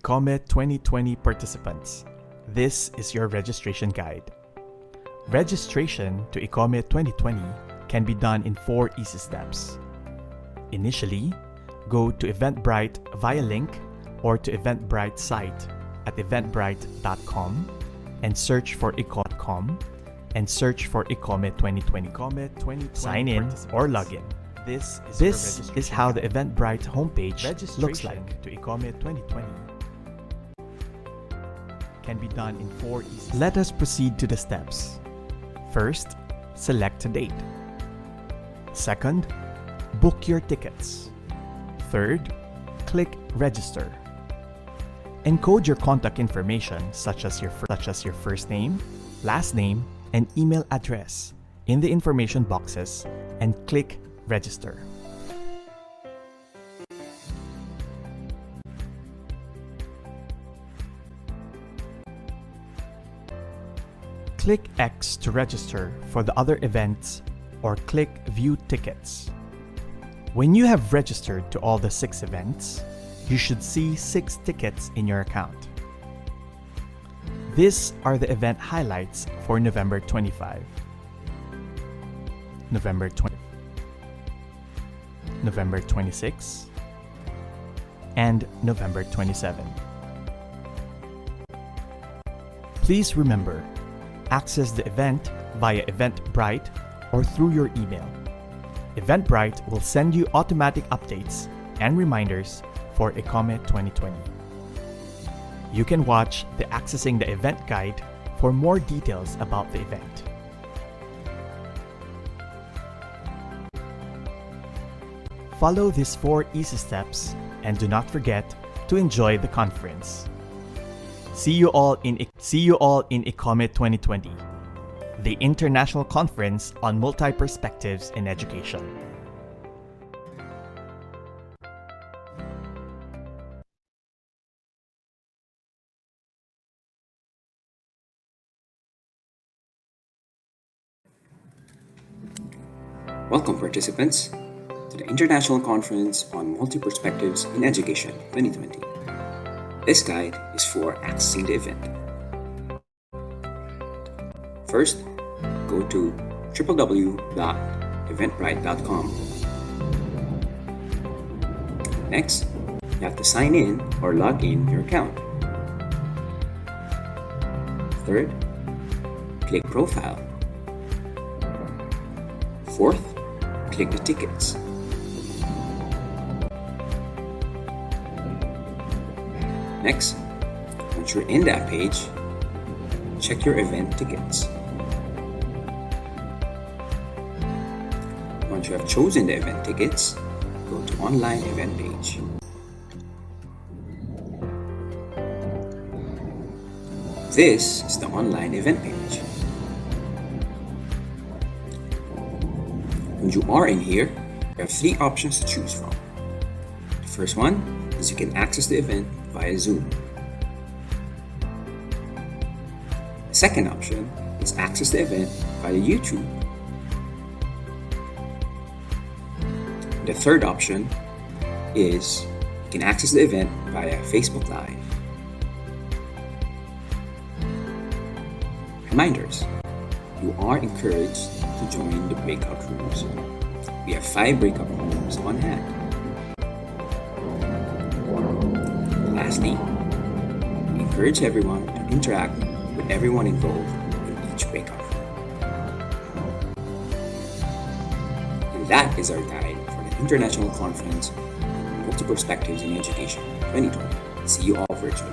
ICoME 2020 participants, this is your registration guide. Registration to ICoME 2020 can be done in 4 easy steps. Initially, go to Eventbrite via link or to Eventbrite site at eventbrite.com and search for ICoME and search for ICoME 2020. Sign in or log in. This is how the Eventbrite homepage looks like. To ICoME 2020 can be done in 4 easy steps. Let us proceed to the steps. First, select a date. Second, book your tickets. Third, click register. Encode your contact information such as your first name, last name, and email address in the information boxes and click register. Click X to register for the other events or click View Tickets. When you have registered to all the 6 events, you should see 6 tickets in your account. These are the event highlights for November 25, November 20, November 26, and November 27. Please remember, access the event via Eventbrite or through your email. Eventbrite will send you automatic updates and reminders for ICoME 2020. You can watch the Accessing the Event guide for more details about the event. Follow these 4 easy steps and do not forget to enjoy the conference. See you all in ICoME 2020, the International Conference on Multi-Perspectives in Education. Welcome participants to the International Conference on Multi-Perspectives in Education 2020. This guide is for accessing the event. First, go to www.eventbrite.com. Next, you have to sign in or log in your account. Third, click Profile. Fourth, click the tickets. Next, once you're in that page, check your event tickets. Once you have chosen the event tickets, go to Online Event page. This is the online event page. When you are in here, you have 3 options to choose from. The first one is you can access the event via Zoom. The second option is access the event via YouTube. The third option is you can access the event via Facebook Live. Reminders: you are encouraged to join the breakout rooms. We have 5 breakout rooms on hand. Lastly, we encourage everyone to interact with everyone involved in each breakout room. And that is our guide for the International Conference on Multi-Perspectives in Education 2020. See you all virtually.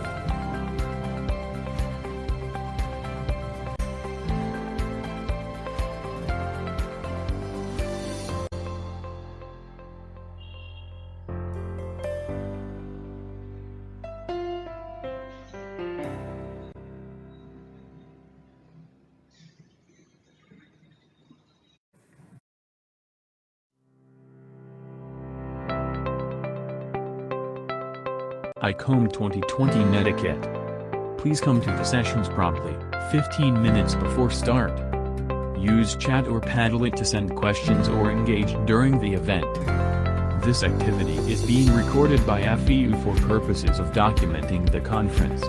ICoME 2020 Netiquette. Please come to the sessions promptly, 15 minutes before start. Use chat or Padlet to send questions or engage during the event. This activity is being recorded by FEU for purposes of documenting the conference.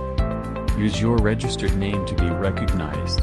Use your registered name to be recognized.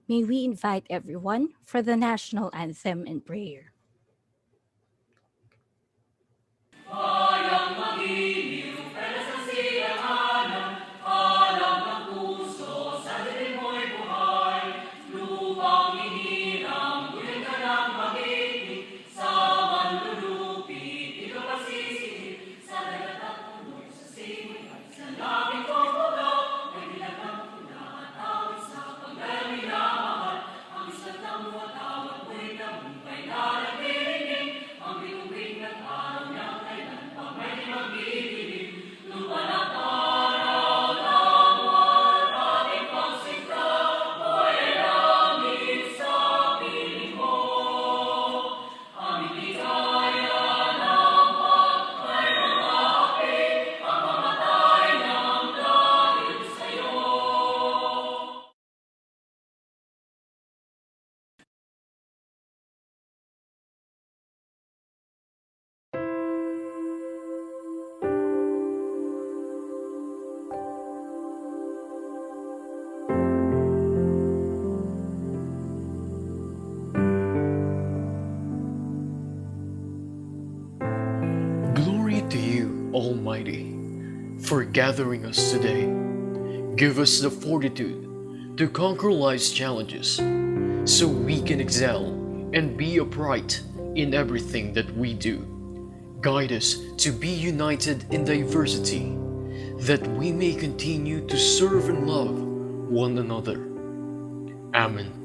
May we invite everyone for the national anthem and prayer. Glory to you, Almighty, for gathering us today. Give us the fortitude to conquer life's challenges so we can excel and be upright in everything that we do. Guide us to be united in diversity, that we may continue to serve and love one another. Amen.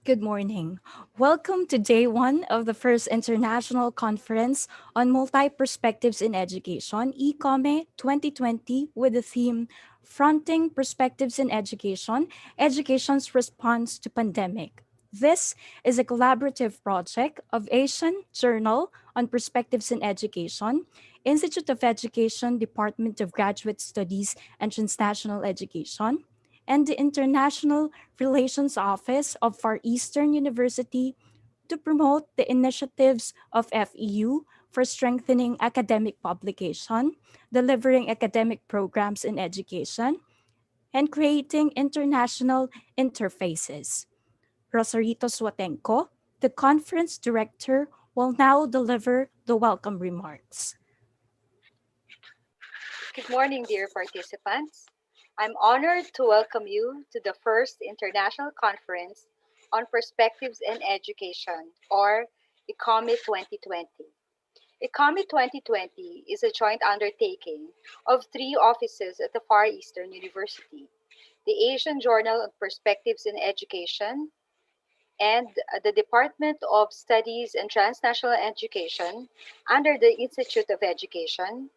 Good morning. Welcome to day one of the first International Conference on Multi-Perspectives in Education, ICoME 2020, with the theme Fronting Perspectives in Education, Education's Response to Pandemic. This is a collaborative project of Asian Journal on Perspectives in Education, Institute of Education, Department of Graduate Studies and Transnational Education, and the International Relations Office of Far Eastern University to promote the initiatives of FEU for strengthening academic publication, delivering academic programs in education, and creating international interfaces. Rosarito Swatenko, the conference director, will now deliver the welcome remarks. Good morning, dear participants. I'm honored to welcome you to the first International Conference on Perspectives in Education, or ICoME 2020. ICoME 2020 is a joint undertaking of three offices at the Far Eastern University, the Asian Journal on Perspectives in Education, and the Department of Studies and Transnational Education under the Institute of Education,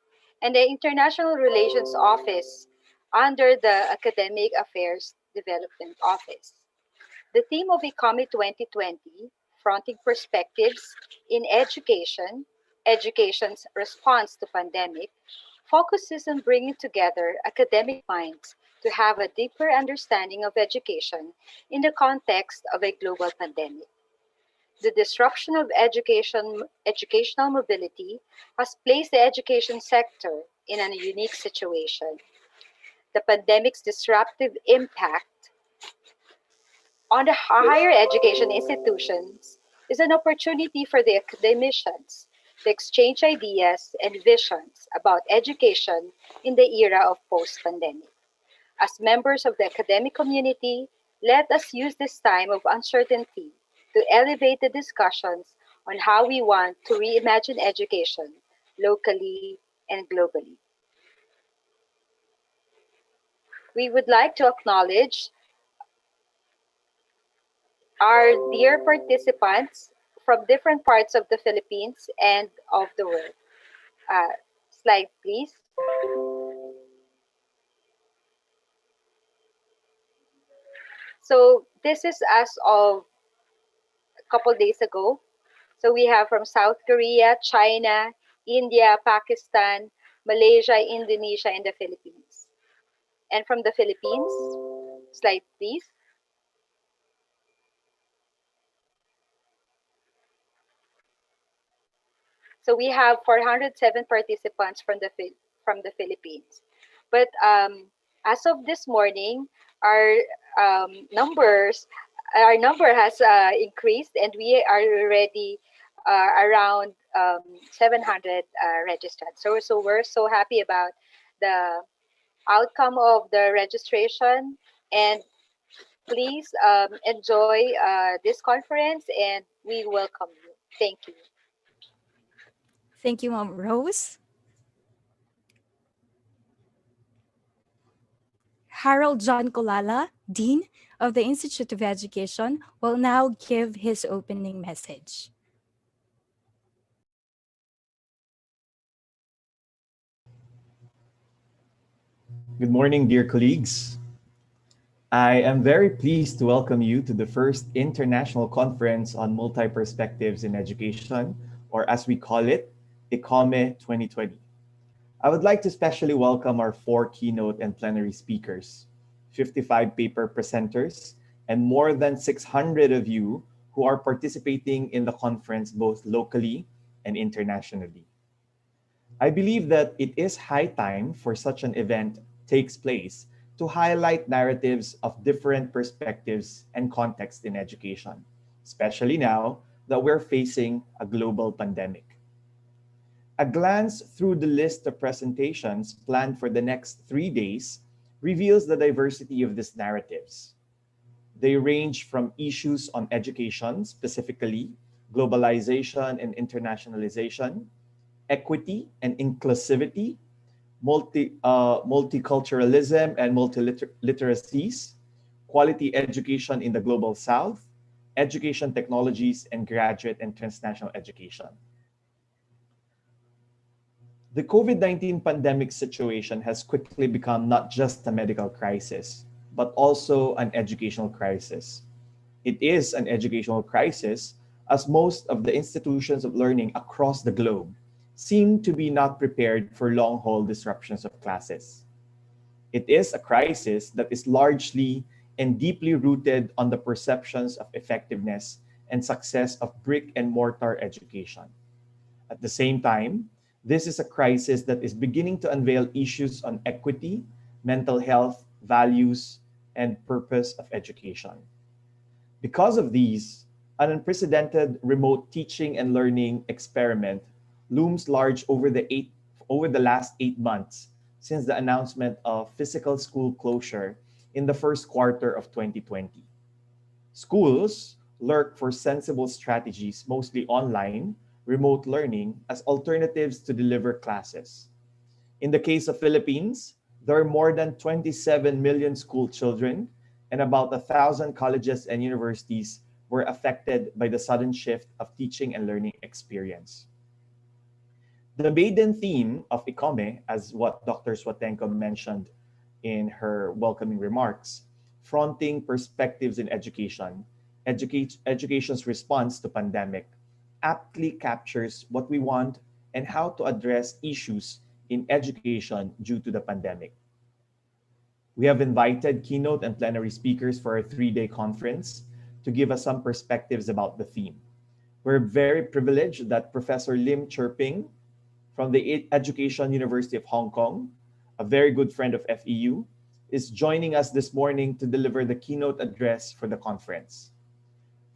and the International Relations Office under the Academic Affairs Development Office. The theme of ECOME 2020, Fronting Perspectives in Education, Education's Response to Pandemic, focuses on bringing together academic minds to have a deeper understanding of education in the context of a global pandemic. The disruption of educational mobility has placed the education sector in a unique situation. The pandemic's disruptive impact on the higher education institutions is an opportunity for the academicians to exchange ideas and visions about education in the era of post pandemic. As members of the academic community, let us use this time of uncertainty to elevate the discussions on how we want to reimagine education locally and globally. We would like to acknowledge our dear participants from different parts of the Philippines and of the world. Uh, Slide, please. So this is as of a couple days ago. So we have from South Korea, China, India, Pakistan, Malaysia, Indonesia, and the Philippines. And from the Philippines, slide please. So we have 407 participants from the Philippines. But as of this morning, our numbers our number has increased, and we are already around 700 registered. So we're so happy about the outcome of the registration, and please enjoy this conference, and we welcome you. Thank you. Thank you, Mom Rose. Harold John Colala, Dean of the Institute of Education, will now give his opening message. Good morning, dear colleagues. I am very pleased to welcome you to the first International Conference on Multi-Perspectives in Education, or as we call it, ICoME 2020. I would like to especially welcome our 4 keynote and plenary speakers, 55 paper presenters, and more than 600 of you who are participating in the conference both locally and internationally. I believe that it is high time for such an event takes place to highlight narratives of different perspectives and contexts in education, especially now that we're facing a global pandemic. A glance through the list of presentations planned for the next 3 days reveals the diversity of these narratives. They range from issues on education, specifically globalization and internationalization, equity and inclusivity, multiculturalism and multiliteracies, quality education in the global south, education technologies, and graduate and transnational education. The COVID-19 pandemic situation has quickly become not just a medical crisis, but also an educational crisis. It is an educational crisis as most of the institutions of learning across the globe seem to be not prepared for long-haul disruptions of classes. It is a crisis that is largely and deeply rooted on the perceptions of effectiveness and success of brick and mortar education. At the same time, this is a crisis that is beginning to unveil issues on equity, mental health, values, and purpose of education. Because of these, an unprecedented remote teaching and learning experiment looms large over the last 8 months since the announcement of physical school closure in the first quarter of 2020. Schools lurk for sensible strategies, mostly online, remote learning, as alternatives to deliver classes. In the case of Philippines, there are more than 27 million school children, and about 1,000 colleges and universities were affected by the sudden shift of teaching and learning experience. The maiden theme of ICoME, as what Dr. Swatenko mentioned in her welcoming remarks, fronting perspectives in education, education's response to pandemic, aptly captures what we want and how to address issues in education due to the pandemic. We have invited keynote and plenary speakers for our 3 day conference to give us some perspectives about the theme. We're very privileged that Professor Lim Chirping from the Education University of Hong Kong, a very good friend of FEU, is joining us this morning to deliver the keynote address for the conference.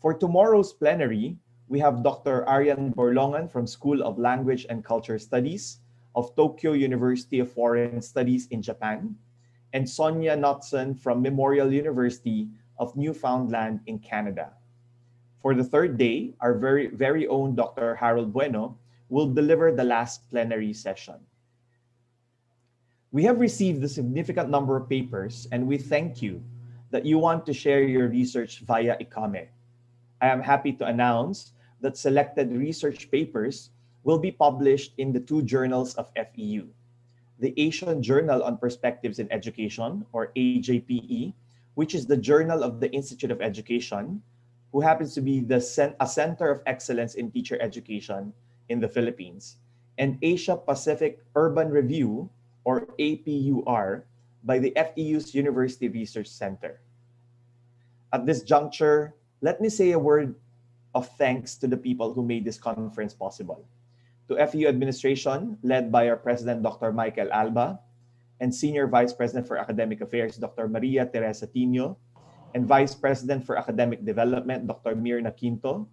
For tomorrow's plenary, we have Dr. Arian Borlongan from School of Language and Culture Studies of Tokyo University of Foreign Studies in Japan, and Sonia Knotson from Memorial University of Newfoundland in Canada. For the 3rd day, our very own Dr. Harold Bueno will deliver the last plenary session. We have received a significant number of papers, and we thank you that you want to share your research via ICoME. I am happy to announce that selected research papers will be published in the 2 journals of FEU. The Asian Journal on Perspectives in Education, or AJPE, which is the journal of the Institute of Education, who happens to be a center of excellence in teacher education in the Philippines, and Asia Pacific Urban Review, or APUR, by the FEU's University Research Center. At this juncture, let me say a word of thanks to the people who made this conference possible. To to FEU administration, led by our President, Dr. Michael Alba, and Senior Vice President for Academic Affairs, Dr. Maria Teresa Tino, and Vice President for Academic Development, Dr. Mirna Quinto,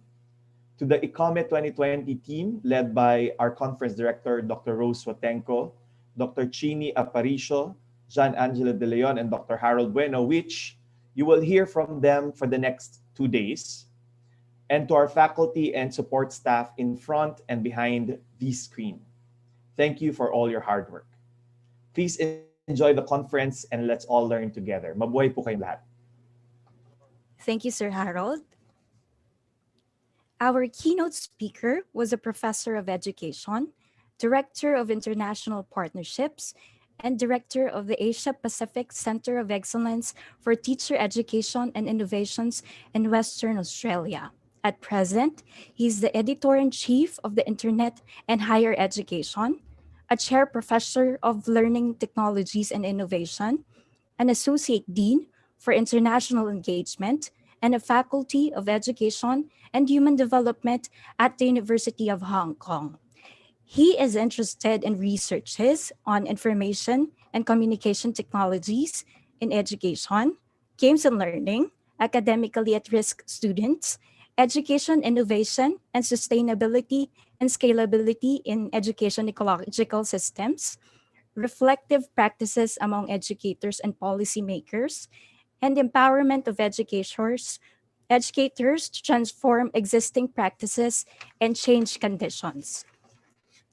to the ICoME 2020 team, led by our Conference Director, Dr. Rose Watenko, Dr. Chini Aparicio, John Angelo De Leon, and Dr. Harold Bueno, which you will hear from them for the next 2 days, and to our faculty and support staff in front and behind the screen. Thank you for all your hard work. Please enjoy the conference and let's all learn together. Mabuhay po kayong lahat. Thank you, Sir Harold. Our keynote speaker was a professor of education, director of international partnerships, and director of the Asia Pacific Center of Excellence for Teacher Education and Innovations in Western Australia. At present, he is the editor-in-chief of the Internet and Higher Education, a chair professor of Learning Technologies and Innovation, an associate dean for international engagement, and a faculty of education and human development at the University of Hong Kong. He is interested in researches on information and communication technologies in education, games and learning, academically at risk students, education innovation and sustainability and scalability in education ecological systems, reflective practices among educators and policymakers, and empowerment of educators to transform existing practices and change conditions.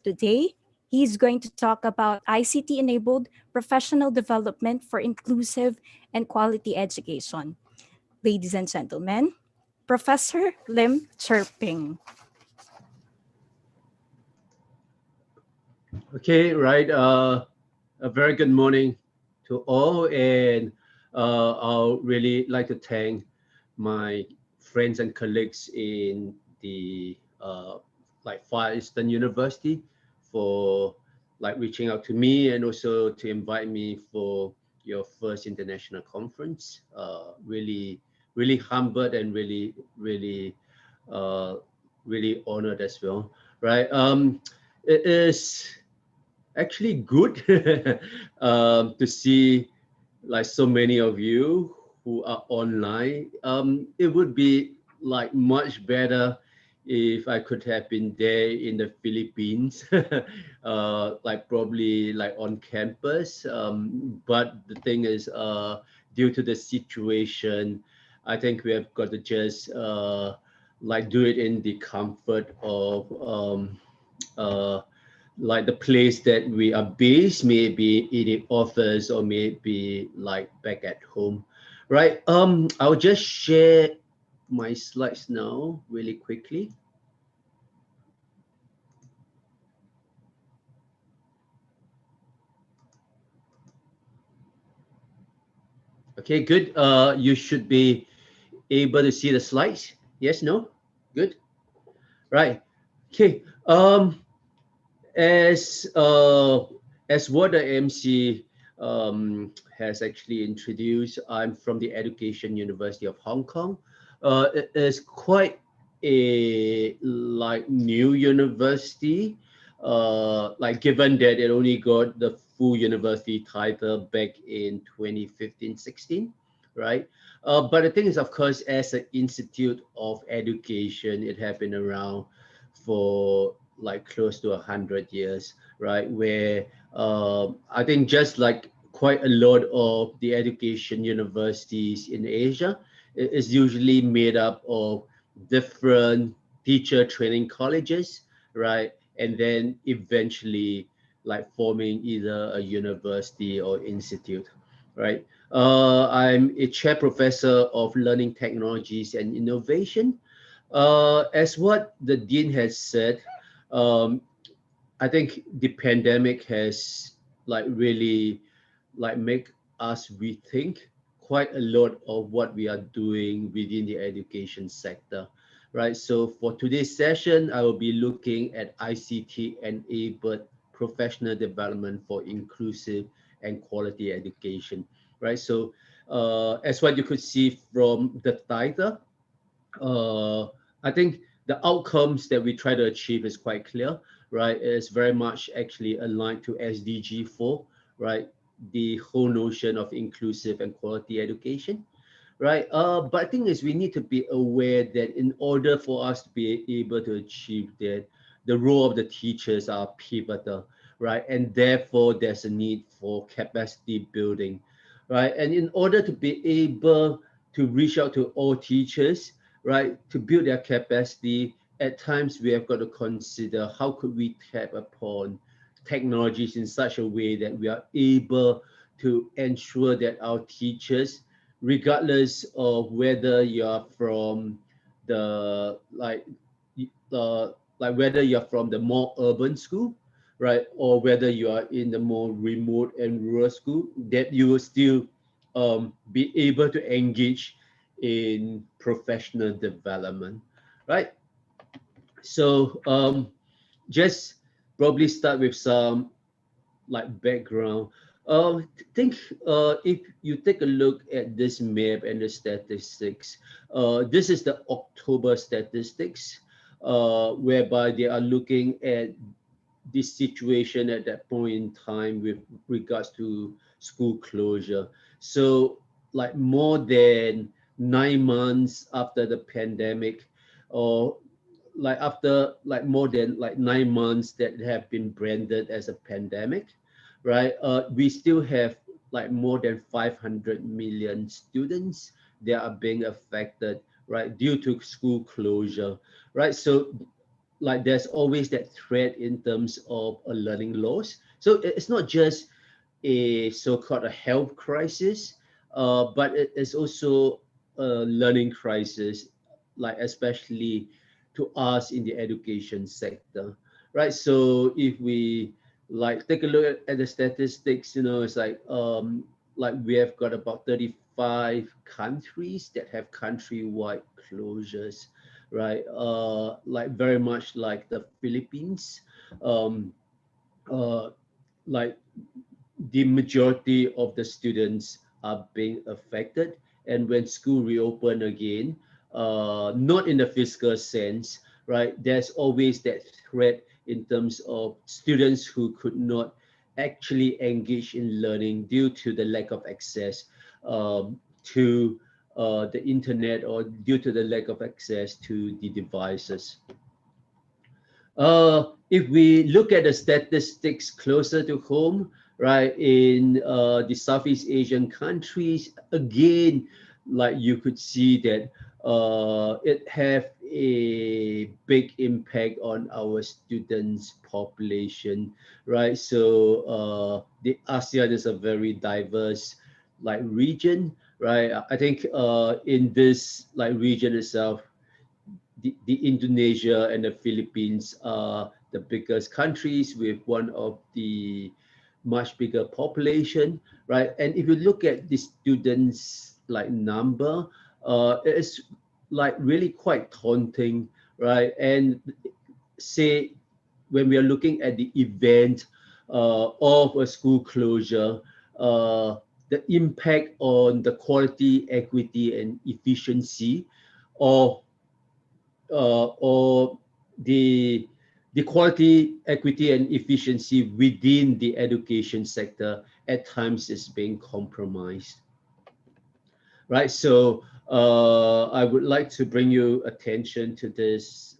Today, he is going to talk about ICT-enabled professional development for inclusive and quality education. Ladies and gentlemen, Professor Lim Chirping. Okay, right. A very good morning to all, and I'll really like to thank my friends and colleagues in the Far Eastern University for reaching out to me and also to invite me for your first international conference. Really humbled and really honored as well. Right. It is actually good to see so many of you who are online. It would be much better if I could have been there in the Philippines, probably on campus. But the thing is, due to the situation, I think we have got to just do it in the comfort of the place that we are based, maybe in the office or maybe back at home, right? I'll just share my slides now really quickly. Okay, good. You should be able to see the slides. Yes, no? Good. Right. Okay. As what the MC has actually introduced, I'm from the Education University of Hong Kong. It is quite a new university, given that it only got the full university title back in 2015-16, right? But the thing is, of course, as an institute of education, it had been around for close to 100 years, right? Where I think just quite a lot of the education universities in Asia is usually made up of different teacher training colleges, right? And then eventually forming either a university or institute, right? I'm a chair professor of learning technologies and innovation. As what the dean has said, I think the pandemic has really make us rethink quite a lot of what we are doing within the education sector, right? So for today's session, I will be looking at ICT enabled professional development for inclusive and quality education, right? So as what you could see from the title, I think the outcomes that we try to achieve is quite clear, right, is very much actually aligned to SDG 4, right? The whole notion of inclusive and quality education, right? But I think is we need to be aware that in order for us to be able to achieve that, the role of the teachers are pivotal, right? And therefore, there's a need for capacity building, right? And in order to be able to reach out to all teachers, right, to build their capacity, at times we have got to consider how could we tap upon technologies in such a way that we are able to ensure that our teachers, regardless of whether you're from the like whether you're from the more urban school, right, or whether you are in the more remote and rural school, that you will still be able to engage in professional development, right? So just probably start with some like background. Think if you take a look at this map and the statistics, this is the October statistics, whereby they are looking at the situation at that point in time with regards to school closure. So, like more than 9 months after the pandemic, or like after like more than like 9 months that have been branded as a pandemic, right? We still have like more than 500 million students that are being affected, right, due to school closure, right? So like there's always that threat in terms of a learning loss. So it's not just a so-called a health crisis, but it is also a learning crisis, like especially to us in the education sector, right? So if we like take a look at the statistics, it's like we have got about 35 countries that have countrywide closures, right? Like very much like the Philippines, um, uh, like the majority of the students are being affected. And when school reopen again, not in the physical sense, right? There's always that threat in terms of students who could not actually engage in learning due to the lack of access to the internet or due to the lack of access to the devices. If we look at the statistics closer to home, right, in the Southeast Asian countries, again, like you could see that it have a big impact on our students' population, right? So the ASEAN is a very diverse like region, right? I think in this like region itself, the Indonesia and the Philippines are the biggest countries with one of the much bigger population, right? And if you look at the students like number, it's like really quite daunting, right? And say when we are looking at the event of a school closure, the impact on the quality, equity, and efficiency of or the quality, equity, and efficiency within the education sector at times is being compromised, right? So I would like to bring you attention to this,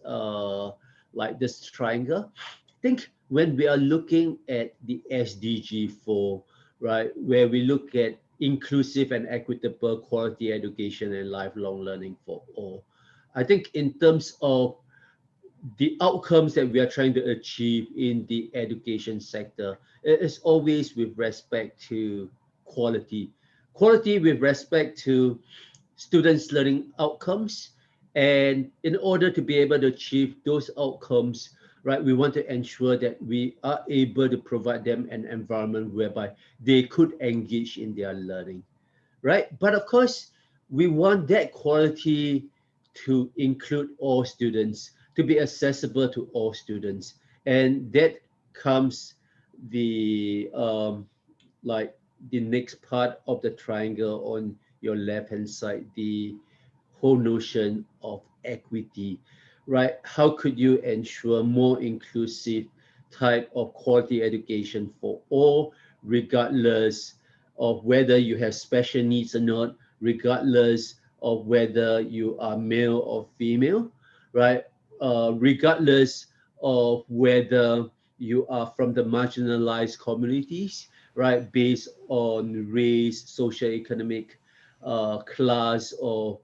like this triangle. I think when we are looking at the SDG 4, right, where we look at inclusive and equitable quality education and lifelong learning for all, I think in terms of the outcomes that we are trying to achieve in the education sector, it is always with respect to quality. Quality with respect to students' learning outcomes. And in order to be able to achieve those outcomes, right, we want to ensure that we are able to provide them an environment whereby they could engage in their learning, right? But of course, we want that quality to include all students, to be accessible to all students. And that comes the like the next part of the triangle on your left hand side, the whole notion of equity, right? How could you ensure more inclusive type of quality education for all, regardless of whether you have special needs or not, regardless of whether you are male or female, right? Regardless of whether you are from the marginalized communities, right? Based on race, social, economic class, or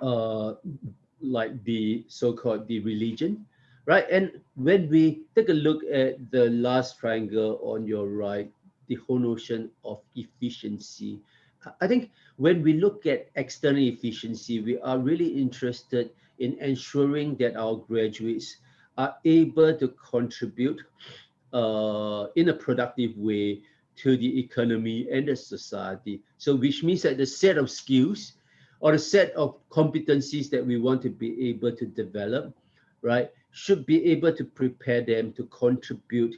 uh, like the so-called the religion, right? And when we take a look at the last triangle on your right, the whole notion of efficiency, I think when we look at external efficiency, we are really interested in ensuring that our graduates are able to contribute in a productive way to the economy and the society. So which means that the set of skills or the set of competencies that we want to be able to develop, right, should be able to prepare them to contribute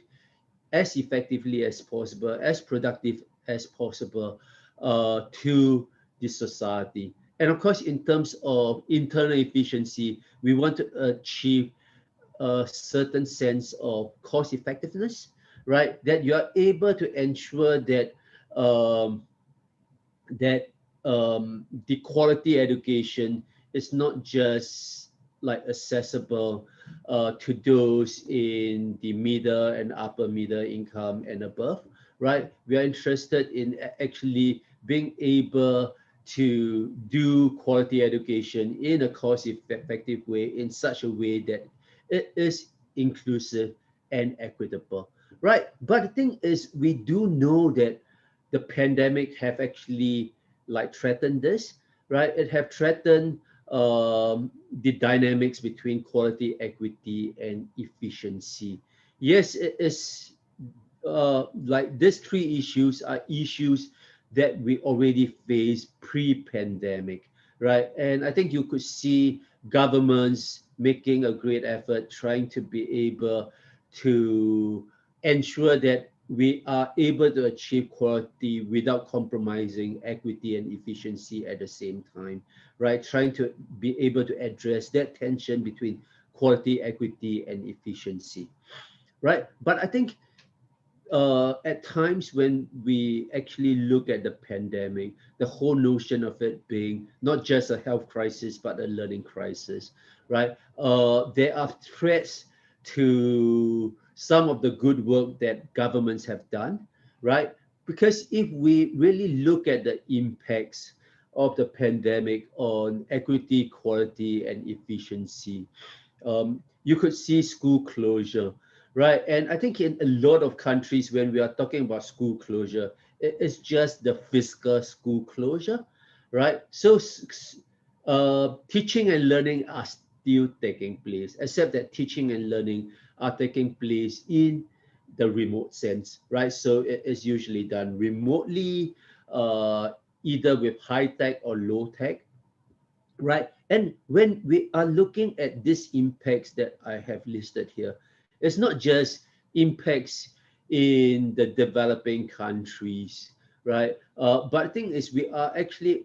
as effectively as possible, as productive as possible to the society. And of course, in terms of internal efficiency, we want to achieve a certain sense of cost effectiveness, right? That you are able to ensure that um, that the quality education is not just like accessible to those in the middle and upper middle income and above, right? We are interested in actually being able to do quality education in a cost effective way, in such a way that it is inclusive and equitable, right? But the thing is, we do know that the pandemic have actually like threatened this, right? It have threatened the dynamics between quality, equity, and efficiency. Yes, it is like these three issues are issues that we already faced pre-pandemic, right? And I think you could see governments making a great effort trying to be able to ensure that we are able to achieve quality without compromising equity and efficiency at the same time, right? Trying to be able to address that tension between quality, equity, and efficiency, right? But I think at times when we actually look at the pandemic, the whole notion of it being not just a health crisis but a learning crisis, right? There are threats to some of the good work that governments have done, right? Because if we really look at the impacts of the pandemic on equity, quality, and efficiency, you could see school closure, right? And I think in a lot of countries, when we are talking about school closure, it's just the physical school closure, right? So teaching and learning are still taking place, except that teaching and learning are taking place in the remote sense, right? So it is usually done remotely, either with high tech or low tech, right? And when we are looking at these impacts that I have listed here, it's not just impacts in the developing countries, right? But the thing is, we are actually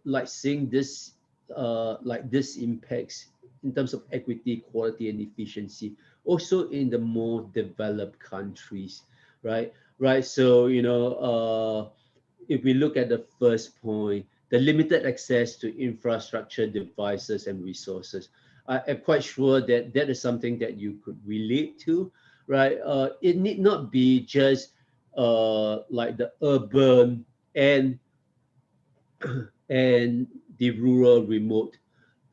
like seeing this, like this impacts in terms of equity, quality, and efficiency, also in the more developed countries, right? Right. So if we look at the first point, the limited access to infrastructure, devices, and resources, I am quite sure that that is something that you could relate to, right? It need not be just like the urban and and the rural remote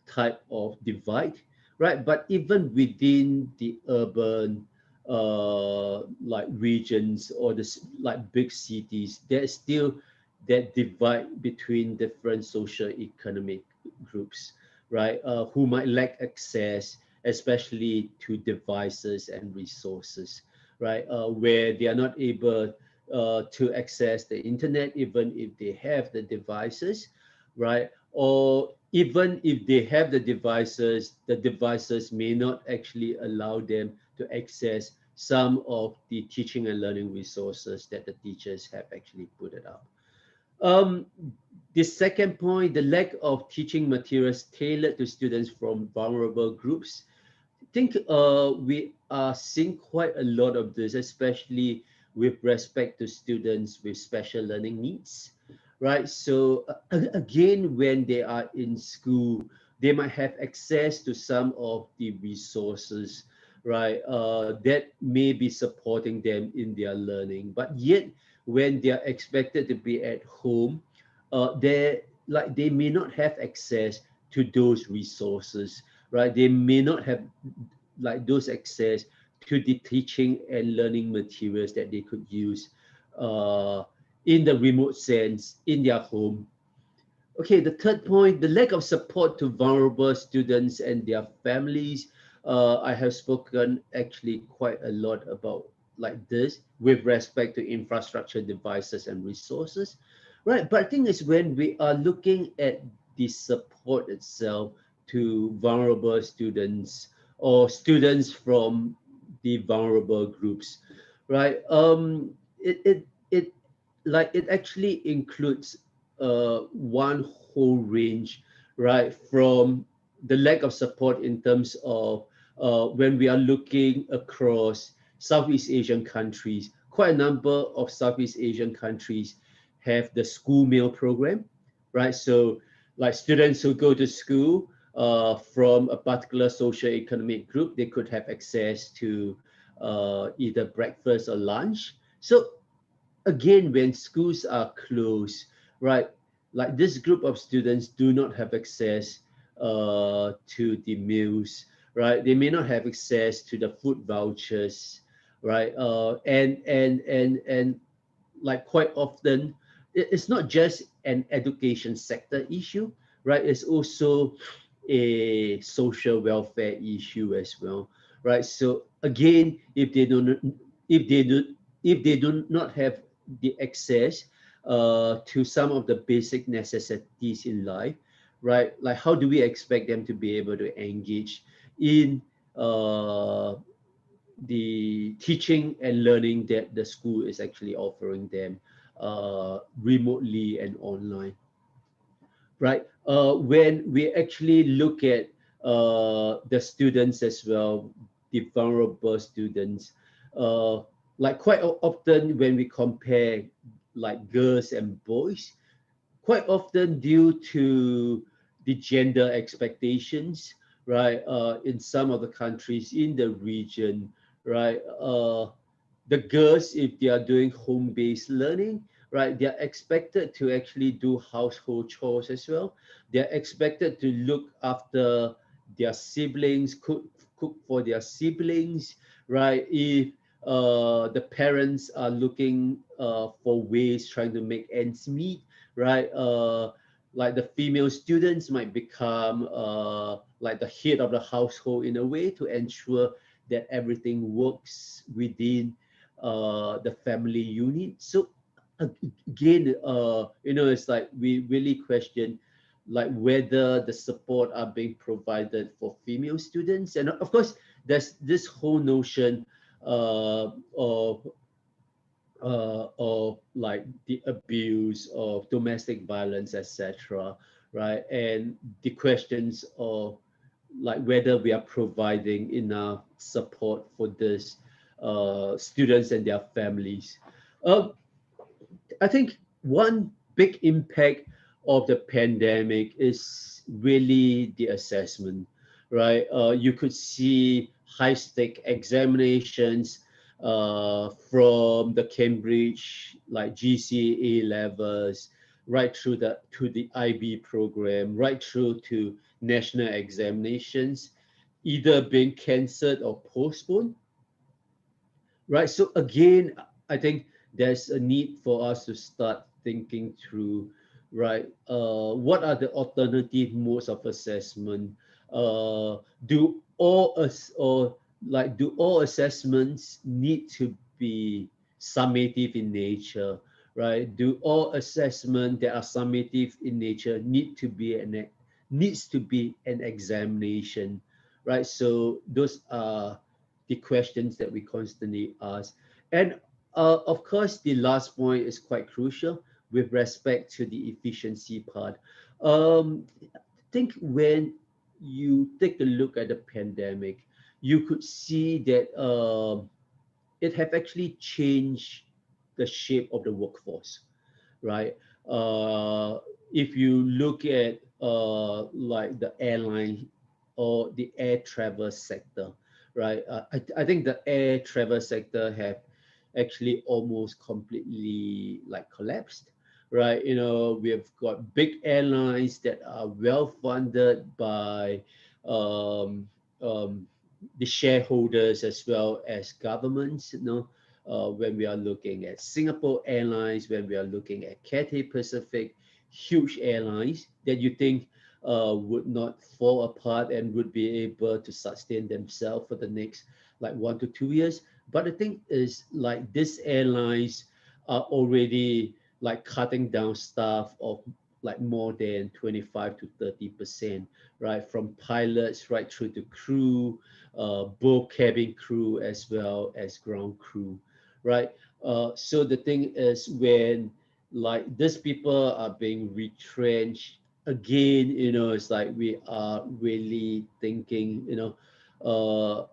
type of divide, right? But even within the urban like regions or like big cities, there's still that divide between different social economic groups, right? Who might lack access, especially to devices and resources, right? Where they are not able to access the internet, even if they have the devices, right? Or even if they have the devices may not actually allow them to access some of the teaching and learning resources that the teachers have actually put it up. Um, the second point, the lack of teaching materials tailored to students from vulnerable groups. think we are seeing quite a lot of this, especially with respect to students with special learning needs, right? So again, when they are in school, they might have access to some of the resources, right? That may be supporting them in their learning, but yet when they are expected to be at home, they may not have access to those resources, right? They may not have like those access to the teaching and learning materials that they could use uh, in the remote sense in their home. Okay, the third point, the lack of support to vulnerable students and their families. I have spoken actually quite a lot about like this with respect to infrastructure, devices, and resources, right? But I think it's when we are looking at the support itself to vulnerable students or students from the vulnerable groups, right? It like it actually includes one whole range, right? From the lack of support in terms of when we are looking across Southeast Asian countries, quite a number of Southeast Asian countries have the school meal program, right? So, like students who go to school from a particular socio-economic group, they could have access to either breakfast or lunch. So again, when schools are closed, right, like this group of students do not have access to the meals, right? They may not have access to the food vouchers, right? And like quite often, it's not just an education sector issue, right? It's also a social welfare issue as well, right? So again, if they do, if they do not have the access to some of the basic necessities in life, right? Like how do we expect them to be able to engage in uh, the teaching and learning that the school is actually offering them remotely and online, right? When we actually look at the students as well, the vulnerable students, uh, like quite often when we compare like girls and boys, quite often due to the gender expectations, right? In some of the countries in the region, right? The girls, if they are doing home-based learning, right, they are expected to actually do household chores as well. They are expected to look after their siblings, cook for their siblings, right? If the parents are looking for ways trying to make ends meet, right? Like the female students might become like the head of the household in a way to ensure that everything works within the family unit. So again, it's like we really question like whether the support are being provided for female students, and of course, there's this whole notion of of like the abuse of domestic violence, etc., right? And the questions of like whether we are providing enough support for this students and their families. Uh, I think one big impact of the pandemic is really the assessment, right? You could see high stake examinations from the Cambridge like GCA levels, right through to the IB program, right through to national examinations, either being cancelled or postponed, right? So again, I think there's a need for us to start thinking through, right? What are the alternative modes of assessment? Do all us or like do all assessments need to be summative in nature, right? Do all assessment that are summative in nature needs to be an examination, right? So those are the questions that we constantly ask. And of course, the last point is quite crucial with respect to the efficiency part. I think when you take a look at the pandemic, you could see that it have actually changed the shape of the workforce, right? Uh, if you look at like the airline or the air travel sector, right? I think the air travel sector have actually almost completely like collapsed, right? You know, we have got big airlines that are well funded by um, um, the shareholders as well as governments, you know, when we are looking at Singapore Airlines, when we are looking at Cathay Pacific, huge airlines that you think would not fall apart and would be able to sustain themselves for the next like 1 to 2 years. But the thing is, like these airlines are already like cutting down staff of like more than 25 to 30%, right? From pilots right through to crew, both cabin crew as well as ground crew, right? So the thing is when like these people are being retrenched again, you know, it's like we are really thinking, you know,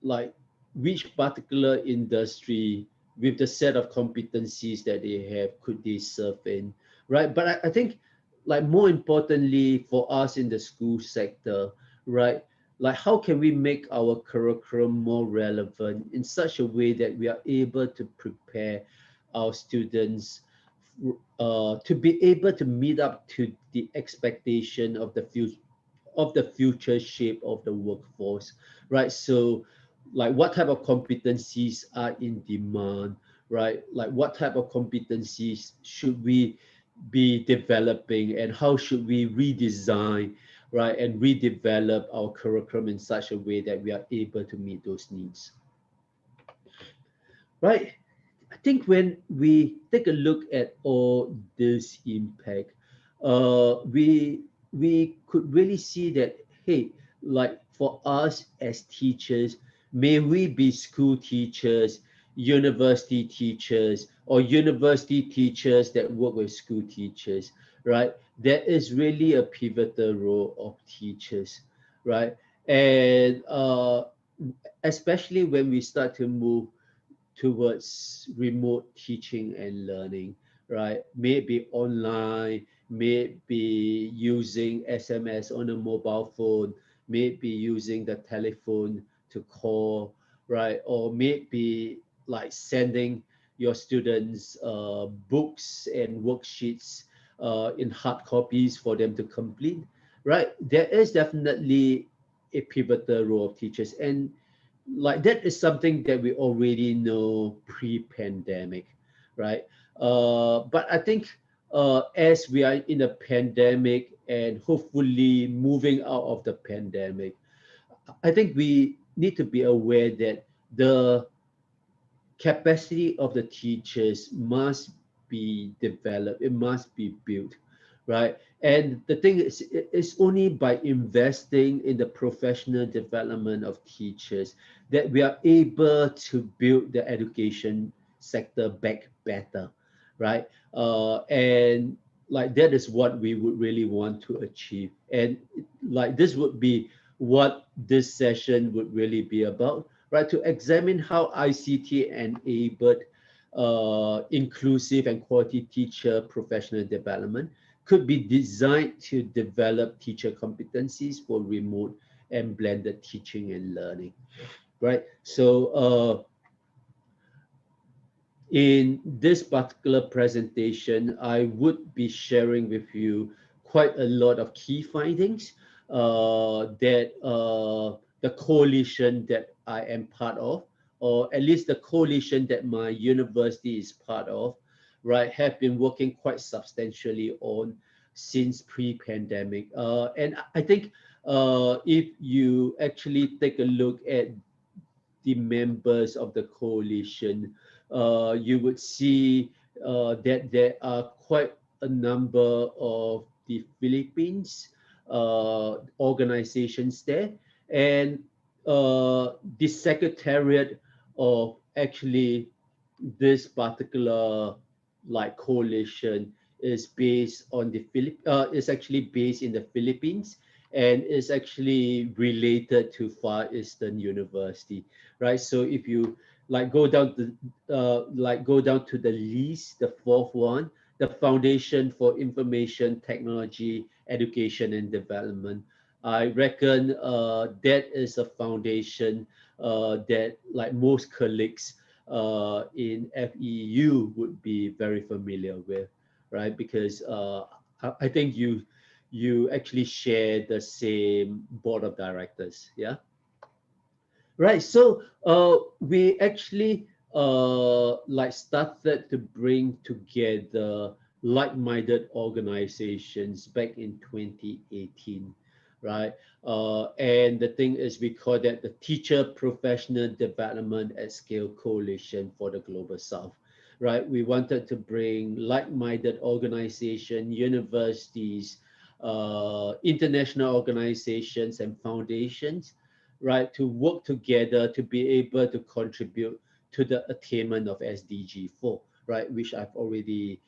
like which particular industry with the set of competencies that they have could they serve in, right? But I think like more importantly for us in the school sector, right, like how can we make our curriculum more relevant in such a way that we are able to prepare our students to be able to meet up to the expectation of the future shape of the workforce, right? So like what type of competencies are in demand, right? Like what type of competencies should we be developing and how should we redesign, right, and redevelop our curriculum in such a way that we are able to meet those needs, right? I think when we take a look at all this impact, we could really see that hey, like for us as teachers, may we be school teachers, university teachers, or university teachers that work with school teachers, right? There is really a pivotal role of teachers, right? And especially when we start to move towards remote teaching and learning, right? Maybe online, maybe using SMS on a mobile phone, maybe using the telephone to call, right? Or maybe like sending your students books and worksheets in hard copies for them to complete, right? There is definitely a pivotal role of teachers. And like that is something that we already know pre-pandemic, right? But I think as we are in a pandemic and hopefully moving out of the pandemic, I think we need to be aware that the capacity of the teachers must be developed, it must be built, right? And the thing is, it's only by investing in the professional development of teachers that we are able to build the education sector back better, right? And like that is what we would really want to achieve. And like this would be what this session would really be about, right? To examine how ICT enabled inclusive and quality teacher professional development could be designed to develop teacher competencies for remote and blended teaching and learning, right? So in this particular presentation, I would be sharing with you quite a lot of key findings that the coalition that I am part of, or at least the coalition that my university is part of, right, have been working quite substantially on since pre-pandemic. And I think if you actually take a look at the members of the coalition, you would see that there are quite a number of the Philippines organizations there, and the secretariat of actually this particular like coalition is based on is actually based in the Philippines, and is actually related to Far Eastern University, right? So if you go down to the list, the fourth one, the Foundation for Information Technology Education and Development. I reckon that is a foundation that like most colleagues in FEU would be very familiar with, right? Because I think you actually share the same board of directors, yeah? Right. So we actually like started to bring together like-minded organizations back in 2018, right? And the thing is, we call that the Teacher Professional Development at Scale Coalition for the Global South, right? We wanted to bring like-minded organization, universities, international organizations, and foundations, right, to work together to be able to contribute to the attainment of SDG 4, right, which I've already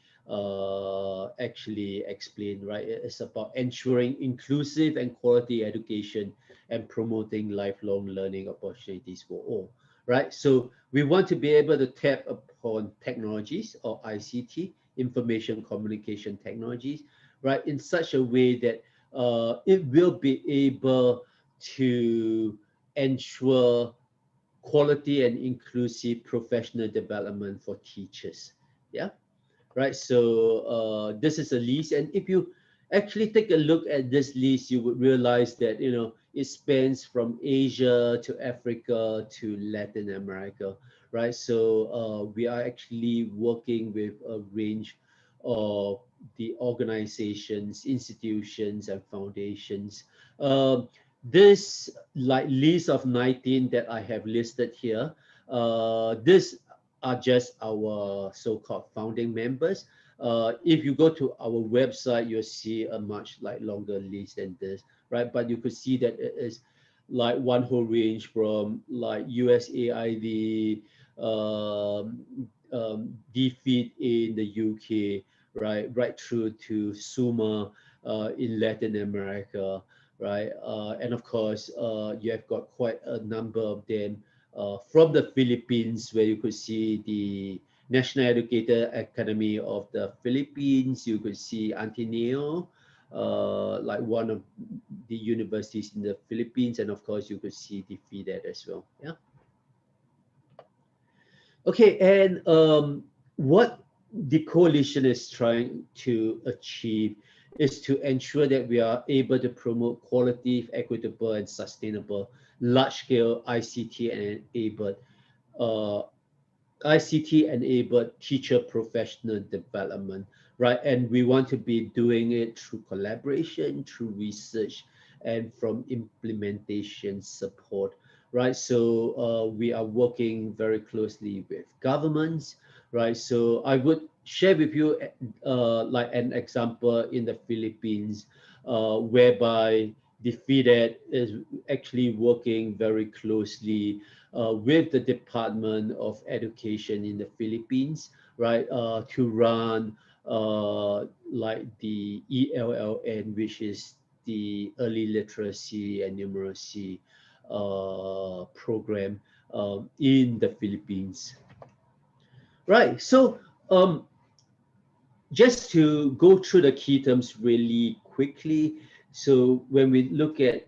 actually explained, right? It's about ensuring inclusive and quality education and promoting lifelong learning opportunities for all, right? So we want to be able to tap upon technologies or ICT, information communication technologies, right, in such a way that it will be able to ensure quality and inclusive professional development for teachers. Yeah, right. So this is a list, and if you actually take a look at this list, you would realize that it spans from Asia to Africa to Latin America, right? So we are actually working with a range of the organizations, institutions, and foundations. This like list of 19 that I have listed here, this are just our so-called founding members. If you go to our website, you'll see a much like longer list than this, right? But you could see that it is like one whole range from like USAID, DFID in the UK, right through to SUMA in Latin America, right? And of course, you have got quite a number of them from the Philippines, where you could see the National Educator Academy of the Philippines. You could see Antineo, like one of the universities in the Philippines, and of course, you could see the FIDET as well. Yeah. Okay, and what the coalition is trying to achieve is to ensure that we are able to promote quality, equitable, and sustainable large-scale uh, ICT-enabled teacher professional development, right? And we want to be doing it through collaboration, through research, and from implementation support, right? So we are working very closely with governments, right? So I would share with you like an example in the Philippines, whereby the FIDET is actually working very closely with the Department of Education in the Philippines, right, to run like the ELLN, which is the Early Literacy and Numeracy program in the Philippines. Right, so just to go through the key terms really quickly. So when we look at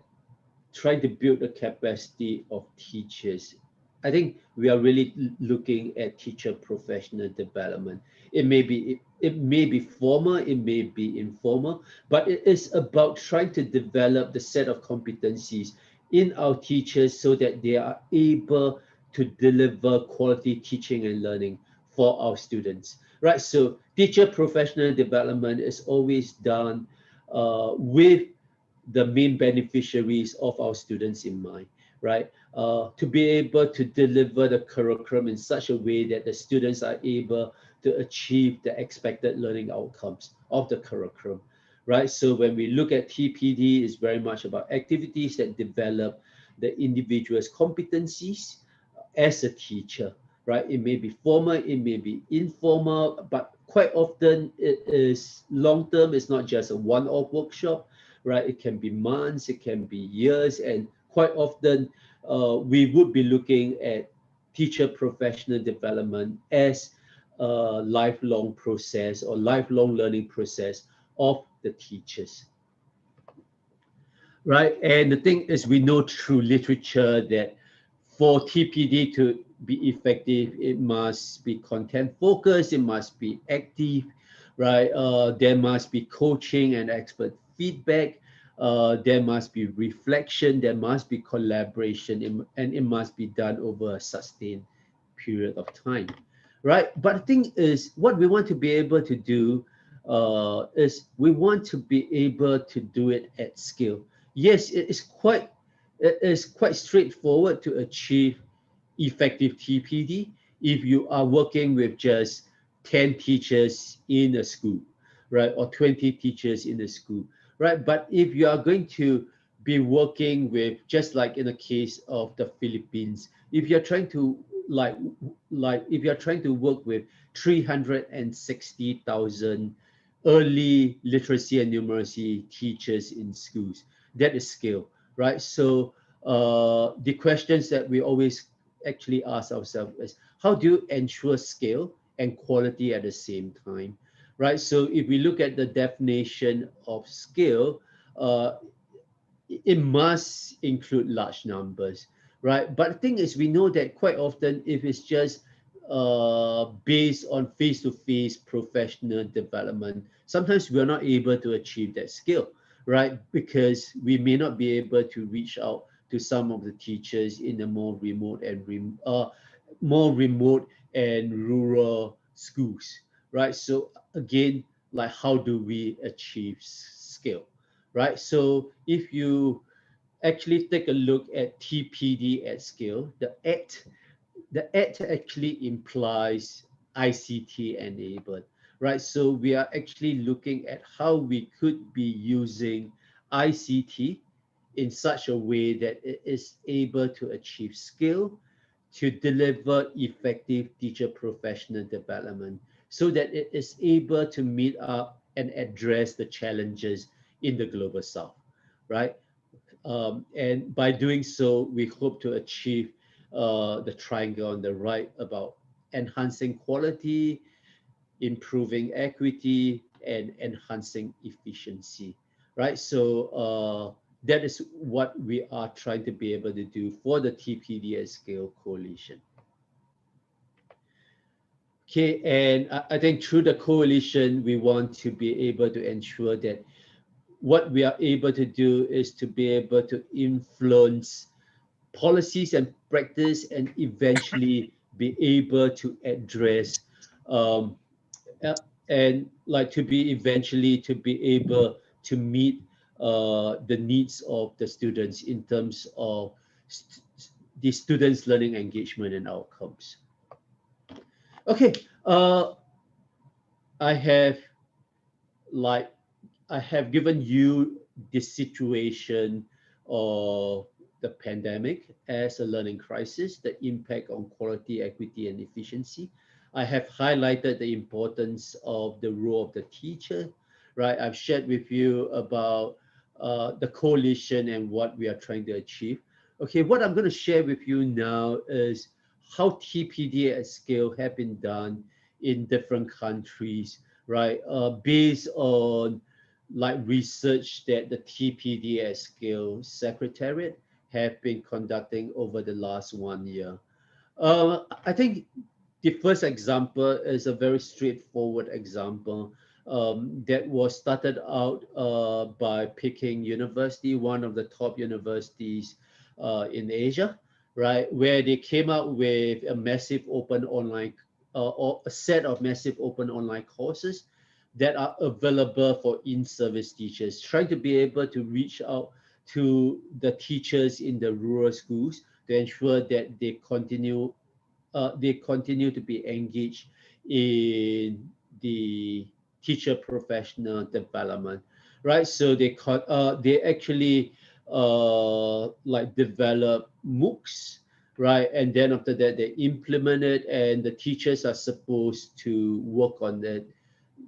trying to build the capacity of teachers, I think we are really looking at teacher professional development. It may be formal, it may be informal, but it is about trying to develop the set of competencies in our teachers so that they are able to deliver quality teaching and learning for our students. Right. So teacher professional development is always done with the main beneficiaries of our students in mind, right? To be able to deliver the curriculum in such a way that the students are able to achieve the expected learning outcomes of the curriculum, right? So when we look at TPD, it's very much about activities that develop the individual's competencies as a teacher, right? It may be formal, it may be informal, but quite often it is long term. It's not just a one-off workshop, right? It can be months, it can be years, and quite often we would be looking at teacher professional development as a lifelong process or lifelong learning process of the teachers, right? And the thing is, we know through literature that for TPD to be effective, it must be content focused, it must be active, right? There must be coaching and expert feedback. There must be reflection, there must be collaboration, and it must be done over a sustained period of time, right? But the thing is, what we want to be able to do is we want to be able to do it at scale. Yes, it is quite straightforward to achieve effective TPD if you are working with just 10 teachers in a school, right? Or 20 teachers in a school, right? But if you are going to be working with, just like in the case of the Philippines, if you're trying to like if you're trying to work with 360,000 early literacy and numeracy teachers in schools, that is scale, right? So the questions that we always actually ask ourselves is, how do you ensure scale and quality at the same time, right? So if we look at the definition of scale, uh, it must include large numbers, right? But the thing is, we know that quite often, if it's just based on face-to-face professional development, sometimes we're not able to achieve that skill, right? Because we may not be able to reach out to some of the teachers in the more remote and rural schools, right? So again, like, how do we achieve skill, right? So if you actually take a look at TPD at scale, the at actually implies ICT enabled, right? So we are actually looking at how we could be using ICT in such a way that it is able to achieve scale to deliver effective teacher professional development so that it is able to meet up and address the challenges in the global south, right? And by doing so, we hope to achieve the triangle on the right about enhancing quality, improving equity, and enhancing efficiency, right? So that is what we are trying to be able to do for the TPD at Scale Coalition. Okay, and I think through the coalition, we want to be able to ensure that what we are able to do is to be able to influence policies and practice and eventually be able to address um, and like to be eventually to be able to meet the needs of the students in terms of the students' learning engagement and outcomes. Okay, I have like I have given you the situation of the pandemic as a learning crisis, the impact on quality, equity, and efficiency. I have highlighted the importance of the role of the teacher, right? I've shared with you about the coalition and what we are trying to achieve. Okay, what I'm going to share with you now is how TPD at scale have been done in different countries, right? Based on like research that the TPD at Scale Secretariat have been conducting over the last 1 year. I think the first example is a very straightforward example that was started out by Peking University, one of the top universities in Asia, right? Where they came out with a massive open online or a set of massive open online courses that are available for in-service teachers, trying to be able to reach out to the teachers in the rural schools to ensure that they continue to be engaged in the teacher professional development, right? So they actually like develop MOOCs, right? And then after that, they implement it, and the teachers are supposed to work on it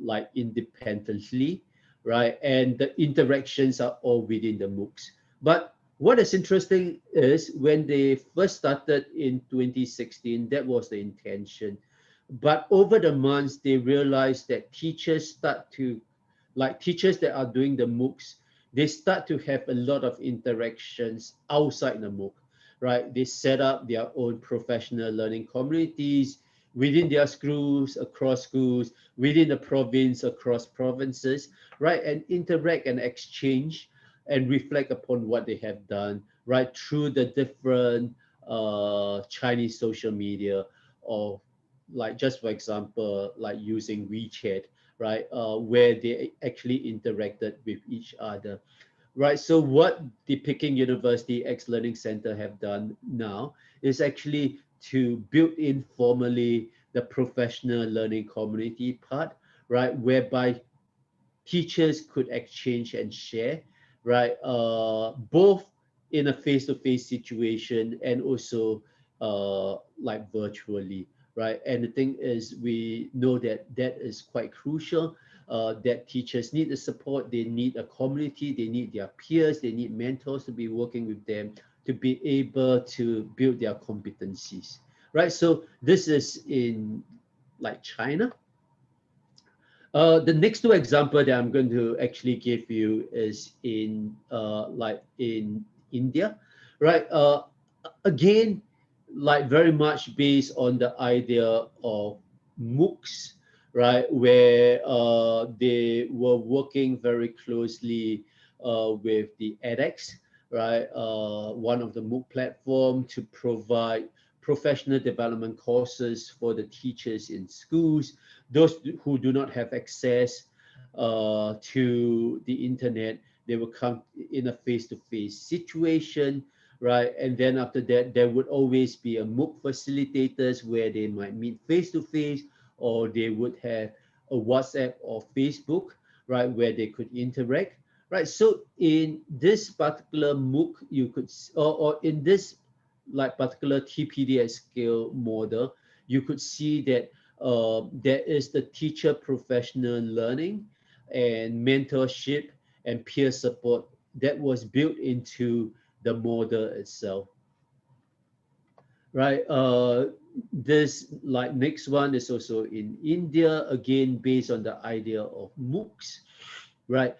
like independently. right? And the interactions are all within the MOOCs. But what is interesting is when they first started in 2016, that was the intention. But over the months, they realized that teachers start to, like teachers that are doing the MOOCs, they start to have a lot of interactions outside the MOOC, right? They set up their own professional learning communities within their schools, across schools, within the province, across provinces, right? And interact and exchange and reflect upon what they have done, right? Through the different Chinese social media, or like just for example, like using WeChat, right? Where they actually interacted with each other, right? So what the Peking University X Learning Center have done now is actually to build in formally the professional learning community part, right? Whereby teachers could exchange and share, right? Both in a face-to-face situation and also like virtually, right? And the thing is, we know that that is quite crucial. That teachers need the support, they need a community, they need their peers, they need mentors to be working with them to be able to build their competencies, right? So this is in like China. The next two example that I'm going to actually give you is in like in India, right? Again, like very much based on the idea of MOOCs, right? Where they were working very closely with the edX, right? One of the MOOC platform to provide professional development courses for the teachers in schools, those who do not have access to the internet. They will come in a face-to-face situation, right? And then after that, there would always be a MOOC facilitators where they might meet face-to-face, or they would have a WhatsApp or Facebook, right, where they could interact, right? So in this particular MOOC, you could, or in this like particular TPD at scale model, you could see that there is the teacher professional learning and mentorship and peer support that was built into the model itself, right? This like next one is also in India, again based on the idea of MOOCs, right?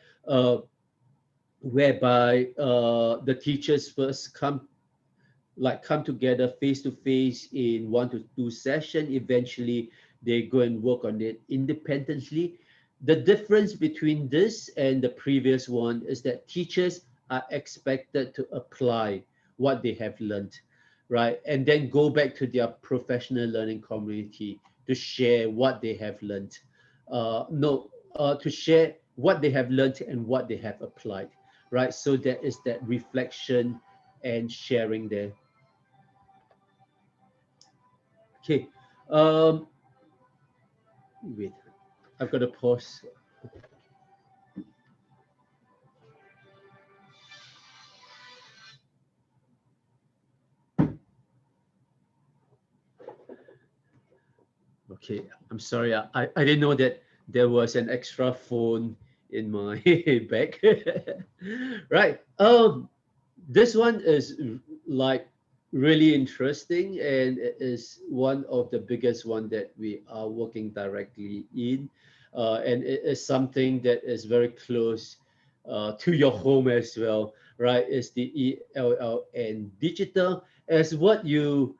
Whereby the teachers first come together face to face in 1 to 2 sessions. Eventually, they go and work on it independently. The difference between this and the previous one is that teachers are expected to apply what they have learned, right? And then go back to their professional learning community to share what they have learned. No, to share what they have learned and what they have applied, right? So there is that reflection and sharing there. Okay. Um, wait, I've got to pause. Okay, I'm sorry. I didn't know that there was an extra phone in my bag. Right. This one is like really interesting, and it is one of the biggest one that we are working directly in, and it is something that is very close to your home as well, right? It's the ELLN digital, as what you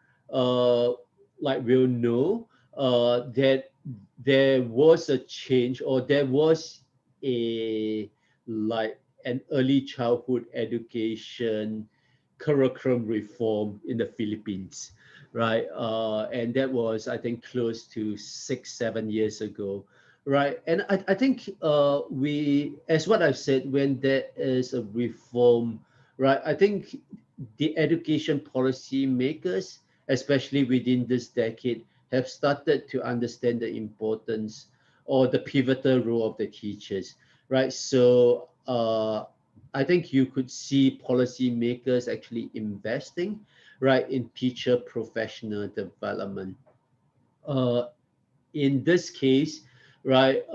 like will know that there was a change, or there was a like an early childhood education curriculum reform in the Philippines, right? And that was, I think, close to 6, 7 years ago, right? And I think we, as what I've said, when there is a reform, right? I think the education policy makers, especially within this decade, have started to understand the importance or the pivotal role of the teachers, right? So I think you could see policymakers actually investing, right, in teacher professional development. In this case, right,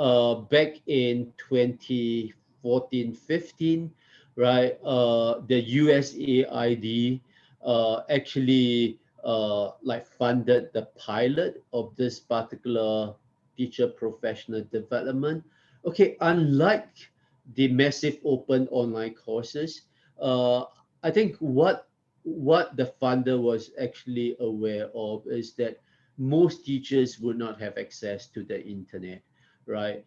back in 2015, 14, 15, right? The USAID actually like funded the pilot of this particular teacher professional development. Okay, unlike the massive open online courses, uh, I think what the funder was actually aware of is that most teachers would not have access to the internet, right?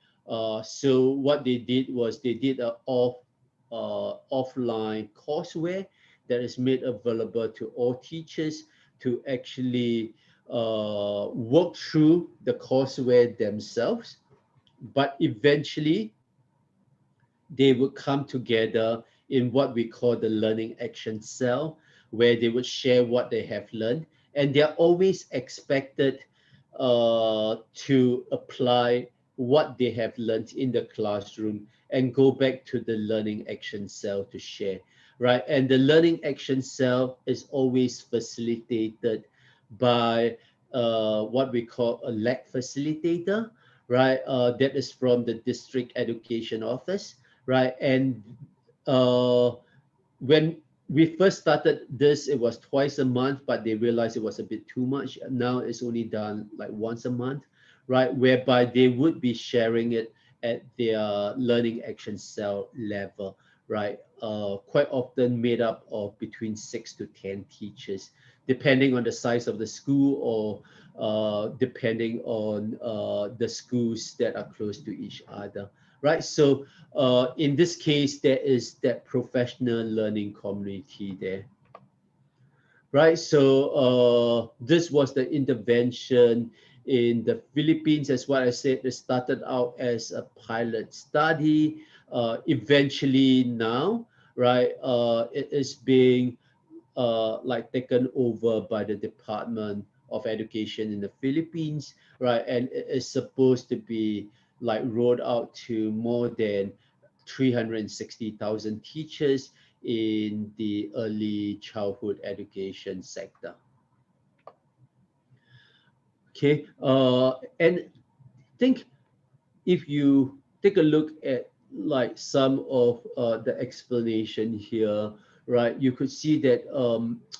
So what they did was they did a offline courseware that is made available to all teachers to actually work through the courseware themselves, but eventually they would come together in what we call the learning action cell, where they would share what they have learned, and they're always expected to apply what they have learned in the classroom and go back to the learning action cell to share, right? And the learning action cell is always facilitated by what we call a leg facilitator, right? That is from the district education office, right? And uh, when we first started this, it was twice a month, but they realized it was a bit too much. Now it's only done like once a month, right? Whereby they would be sharing it at their learning action cell level, right? Quite often made up of between 6 to 10 teachers, depending on the size of the school or depending on the schools that are close to each other, right? So in this case, there is that professional learning community there, right? So this was the intervention in the Philippines. As what I said, it started out as a pilot study. Eventually now, right, it is being like taken over by the Department of Education in the Philippines, right? And it is supposed to be like rolled out to more than 360,000 teachers in the early childhood education sector. Okay, and think if you take a look at like some of the explanation here, right, you could see that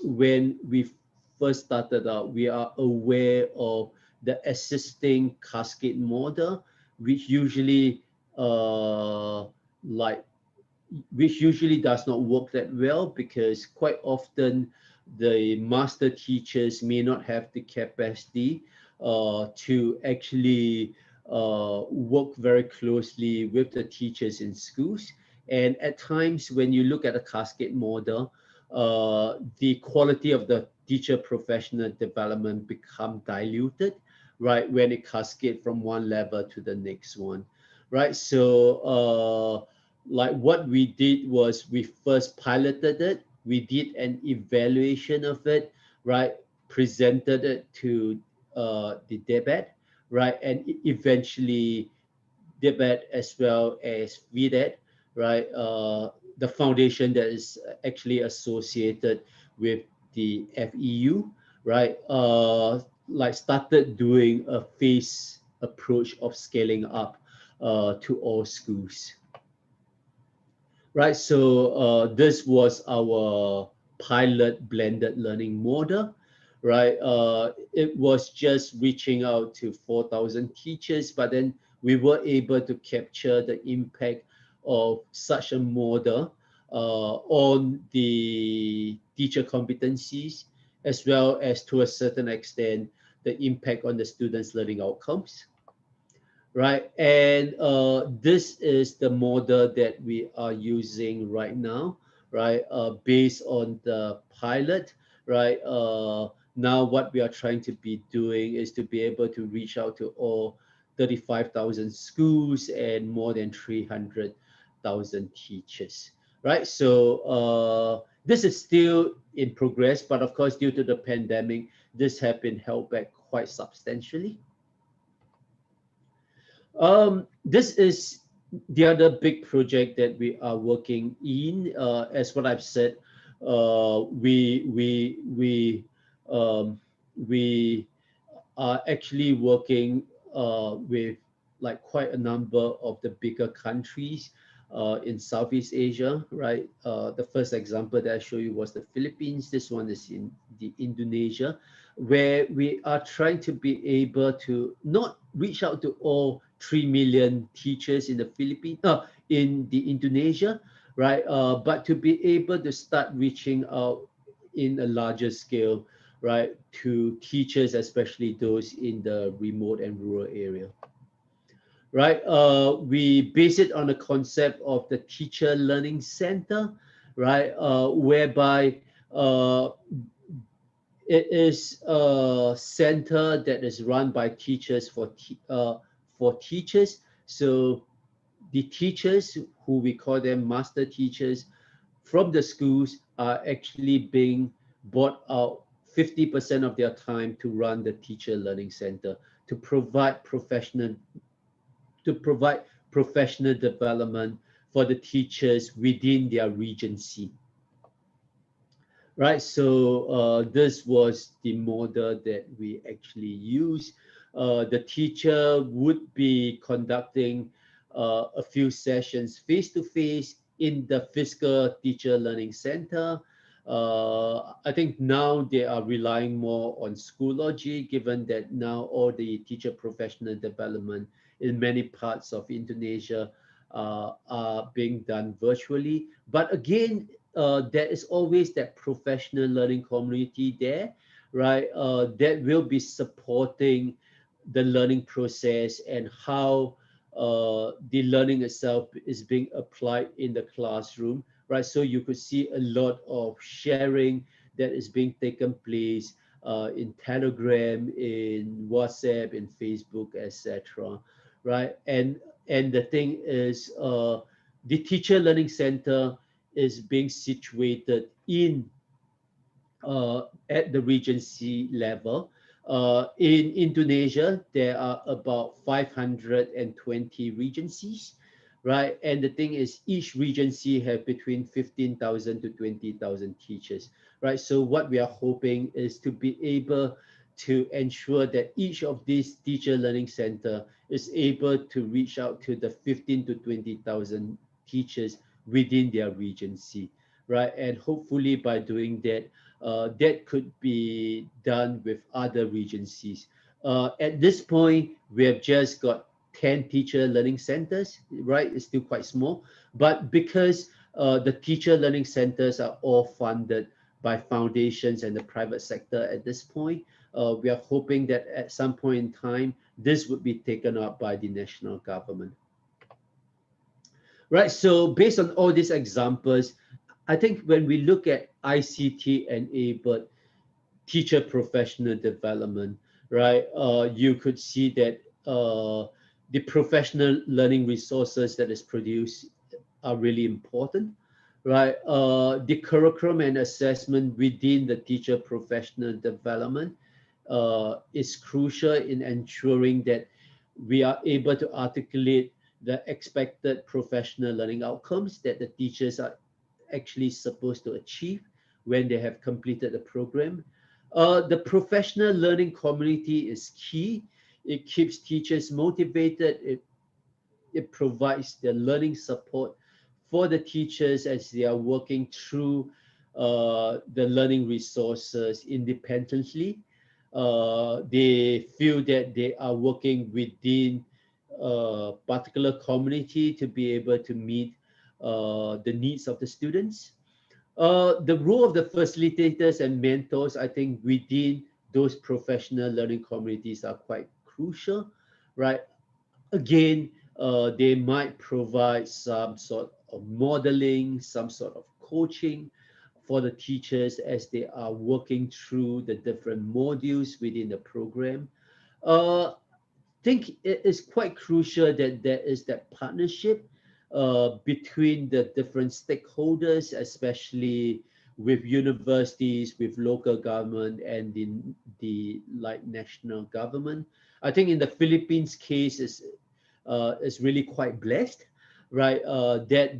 when we first started out, we are aware of the assisting cascade model, which usually like which usually does not work that well because quite often the master teachers may not have the capacity to actually work very closely with the teachers in schools. And at times, when you look at a cascade model, the quality of the teacher professional development become diluted, right, when it cascade from one level to the next one, right? So like what we did was we first piloted it, we did an evaluation of it, right? Presented it to the debate, right? And eventually debate as well as VDET, right? The foundation that is actually associated with the FEU, right? Like started doing a phase approach of scaling up to all schools, right? So this was our pilot blended learning model, right? It was just reaching out to 4,000 teachers, but then we were able to capture the impact of such a model on the teacher competencies, as well as to a certain extent, the impact on the students' learning outcomes, right? And this is the model that we are using right now, right? Based on the pilot, right? Now what we are trying to be doing is to be able to reach out to all 35,000 schools and more than 300,000 teachers, right? So this is still in progress, but of course, due to the pandemic, this has been held back quite substantially. This is the other big project that we are working in. As what I've said, um, we are actually working with like quite a number of the bigger countries in Southeast Asia, right? The first example that I show you was the Philippines. This one is in the Indonesia, where we are trying to be able to not reach out to all 3 million teachers in the Philippines, in the Indonesia, right? But to be able to start reaching out in a larger scale, right, to teachers, especially those in the remote and rural area, right? We base it on the concept of the teacher learning center, right? Whereby uh, it is a center that is run by teachers for teachers. So the teachers, who we call them master teachers, from the schools are actually being bought out 50% of their time to run the teacher learning center to provide professional development for the teachers within their regency, right? So this was the model that we actually use. The teacher would be conducting a few sessions face to face in the physical teacher learning center. I think now they are relying more on Schoology, given that now all the teacher professional development in many parts of Indonesia are being done virtually. But again, there is always that professional learning community there, right? That will be supporting the learning process and how the learning itself is being applied in the classroom, right? So you could see a lot of sharing that is being taken place in Telegram, in WhatsApp, in Facebook, etc., right? And the thing is, the teacher learning center is being situated at the regency level. In Indonesia, there are about 520 regencies, right? And the thing is, each regency have between 15,000 to 20,000 teachers, right? So what we are hoping is to be able to ensure that each of these teacher learning center is able to reach out to the 15 to 20,000 teachers within their regency, right? And hopefully by doing that, that could be done with other regencies. At this point, we have just got 10 teacher learning centers, right? It's still quite small, but because the teacher learning centers are all funded by foundations and the private sector at this point, we are hoping that at some point in time, this would be taken up by the national government. Right, so based on all these examples, I think when we look at ICT enabled teacher professional development, right, you could see that the professional learning resources that is produced are really important, right? The curriculum and assessment within the teacher professional development is crucial in ensuring that we are able to articulate the expected professional learning outcomes that the teachers are actually supposed to achieve when they have completed the program. The professional learning community is key. It keeps teachers motivated. It provides the learning support for the teachers as they are working through the learning resources independently. They feel that they are working within a particular community to be able to meet the needs of the students. The role of the facilitators and mentors, I think, within those professional learning communities are quite crucial, right? Again, they might provide some sort of modeling, some sort of coaching for the teachers as they are working through the different modules within the program. Think it is quite crucial that there is that partnership between the different stakeholders, especially with universities, with local government, and the like national government. I think in the Philippines case is really quite blessed, right? That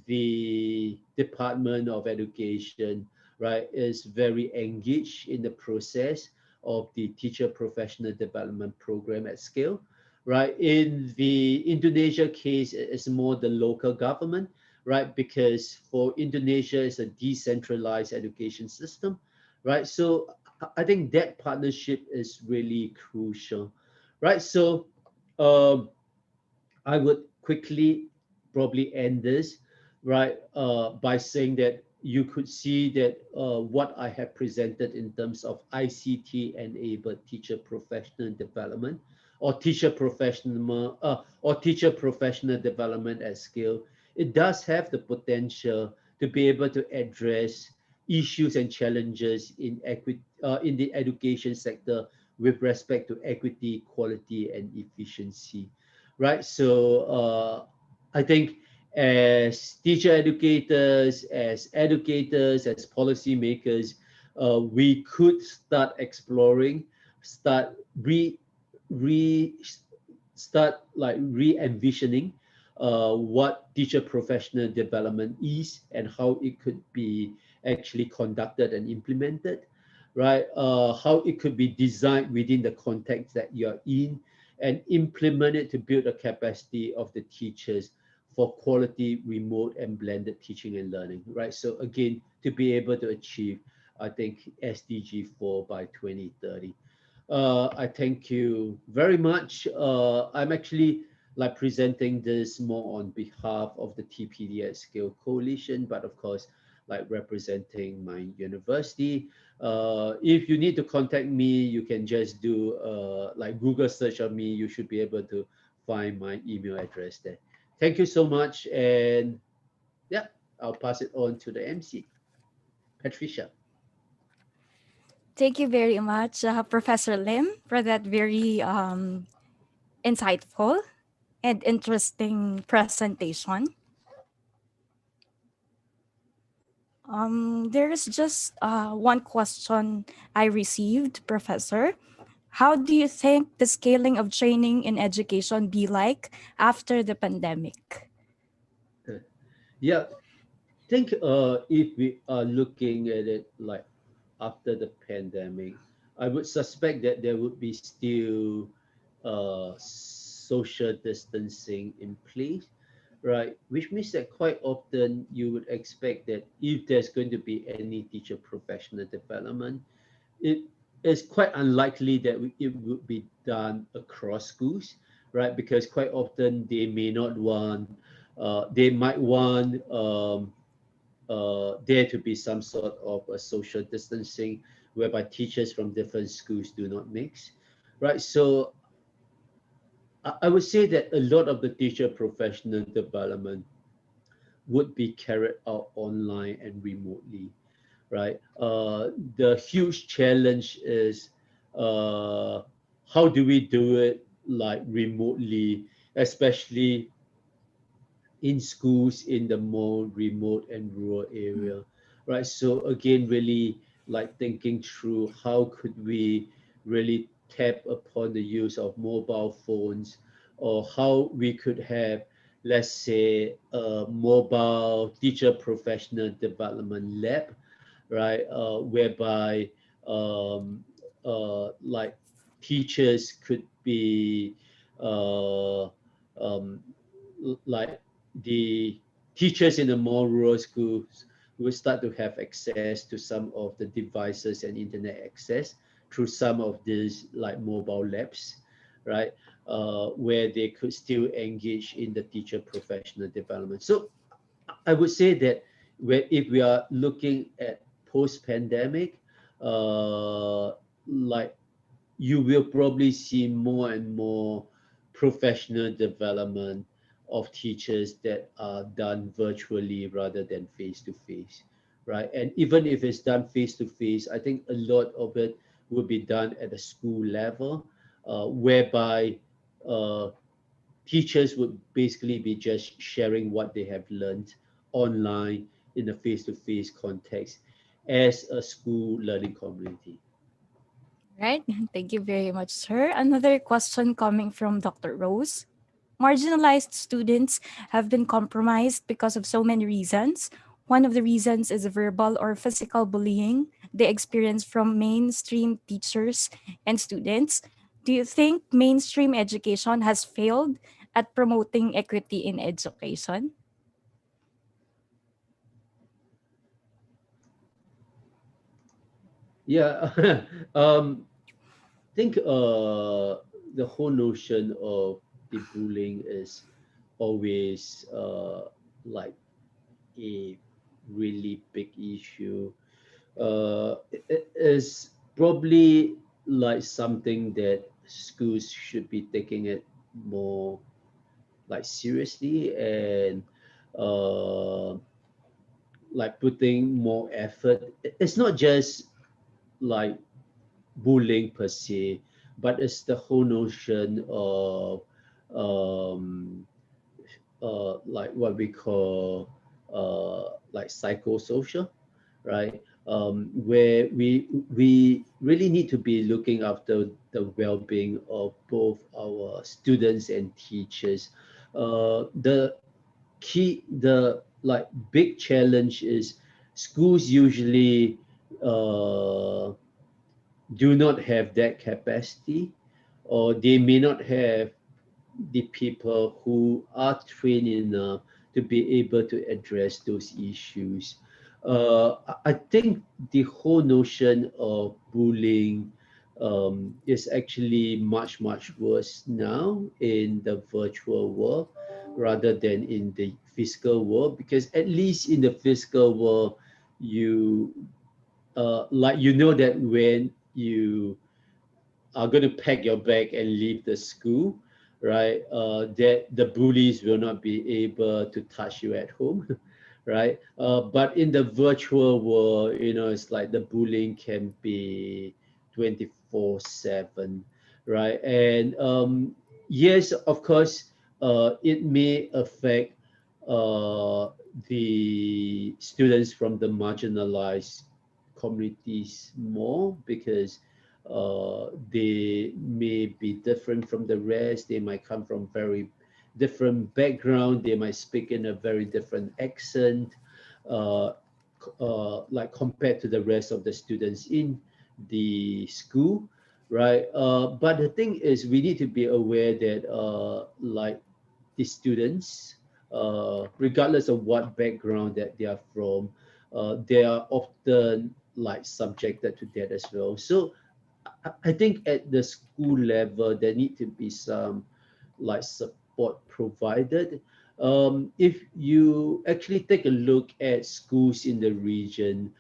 the Department of Education, right, is very engaged in the process of the teacher professional development program at scale. right? In the Indonesia case, it's more the local government, right? Because for Indonesia, it's a decentralized education system, right? So I think that partnership is really crucial, right? So um, I would quickly probably end this, right, by saying that you could see that what I have presented in terms of ICT enabled teacher professional development or teacher professional development at scale, it does have the potential to be able to address issues and challenges in the education sector with respect to equity, quality, and efficiency, right? So I think as teacher educators, as policymakers, we could start exploring, start re start like re-envisioning what teacher professional development is and how it could be actually conducted and implemented, right? How it could be designed within the context that you're in and implement it to build the capacity of the teachers for quality remote and blended teaching and learning, right? So again, to be able to achieve, I think, SDG 4 by 2030. I thank you very much. I'm actually like presenting this more on behalf of the TPD at Scale Coalition, but of course, like representing my university. If you need to contact me, you can just do like Google search on me. You should be able to find my email address there. Thank you so much. And yeah, I'll pass it on to the MC, Patricia. Thank you very much, Professor Lim, for that very insightful and interesting presentation. There is just one question I received, Professor. How do you think the scaling of training in education be like after the pandemic? Yeah, think if we are looking at it like after the pandemic, I would suspect that there would be still social distancing in place, right? Which means that quite often you would expect that if there's going to be any teacher professional development, it is quite unlikely that it would be done across schools, right? Because quite often they may not want, they might want there to be some sort of a social distancing whereby teachers from different schools do not mix, right? So I would say that a lot of the teacher professional development would be carried out online and remotely, right? The huge challenge is uh, how do we do it like remotely, especially in schools in the more remote and rural area, right? So again, really like thinking through how could we really tap upon the use of mobile phones or how we could have, let's say, a mobile teacher professional development lab, right? Whereby um, like teachers could be uh, um, like the teachers in the more rural schools will start to have access to some of the devices and internet access through some of these like mobile labs, right? Where they could still engage in the teacher professional development. So I would say that if we are looking at post-pandemic, like you will probably see more and more professional development of teachers that are done virtually rather than face to face, right? And even if it's done face to face, I think a lot of it will be done at the school level, whereby uh, teachers would basically be just sharing what they have learned online in a face to face context as a school learning community. Right. Thank you very much, sir. Another question coming from Dr. Rose. Marginalized students have been compromised because of so many reasons. One of the reasons is verbal or physical bullying they experience from mainstream teachers and students. Do you think mainstream education has failed at promoting equity in education? Yeah, think the whole notion of the bullying is always like a really big issue. It is probably like something that schools should be taking it more like seriously and uh, like putting more effort. It's not just like bullying per se, but it's the whole notion of um, like what we call like psychosocial, right? Where we really need to be looking after the well-being of both our students and teachers. The like big challenge is schools usually uh, do not have that capacity, or they may not have the people who are trained enough to be able to address those issues. I think the whole notion of bullying is actually much, much worse now in the virtual world rather than in the physical world, because at least in the physical world, you like you know that when you are going to pack your bag and leave the school, right? That the bullies will not be able to touch you at home, right? But in the virtual world, you know, it's like the bullying can be 24/7, right? And yes, of course, it may affect uh, the students from the marginalized communities more because they may be different from the rest. They might come from very different background. They might speak in a very different accent, uh, like compared to the rest of the students in the school, right? But the thing is, we need to be aware that like the students, regardless of what background that they are from, they are often like subjected to that as well. So I think at the school level, there need to be some like support provided. If you actually take a look at schools in the region,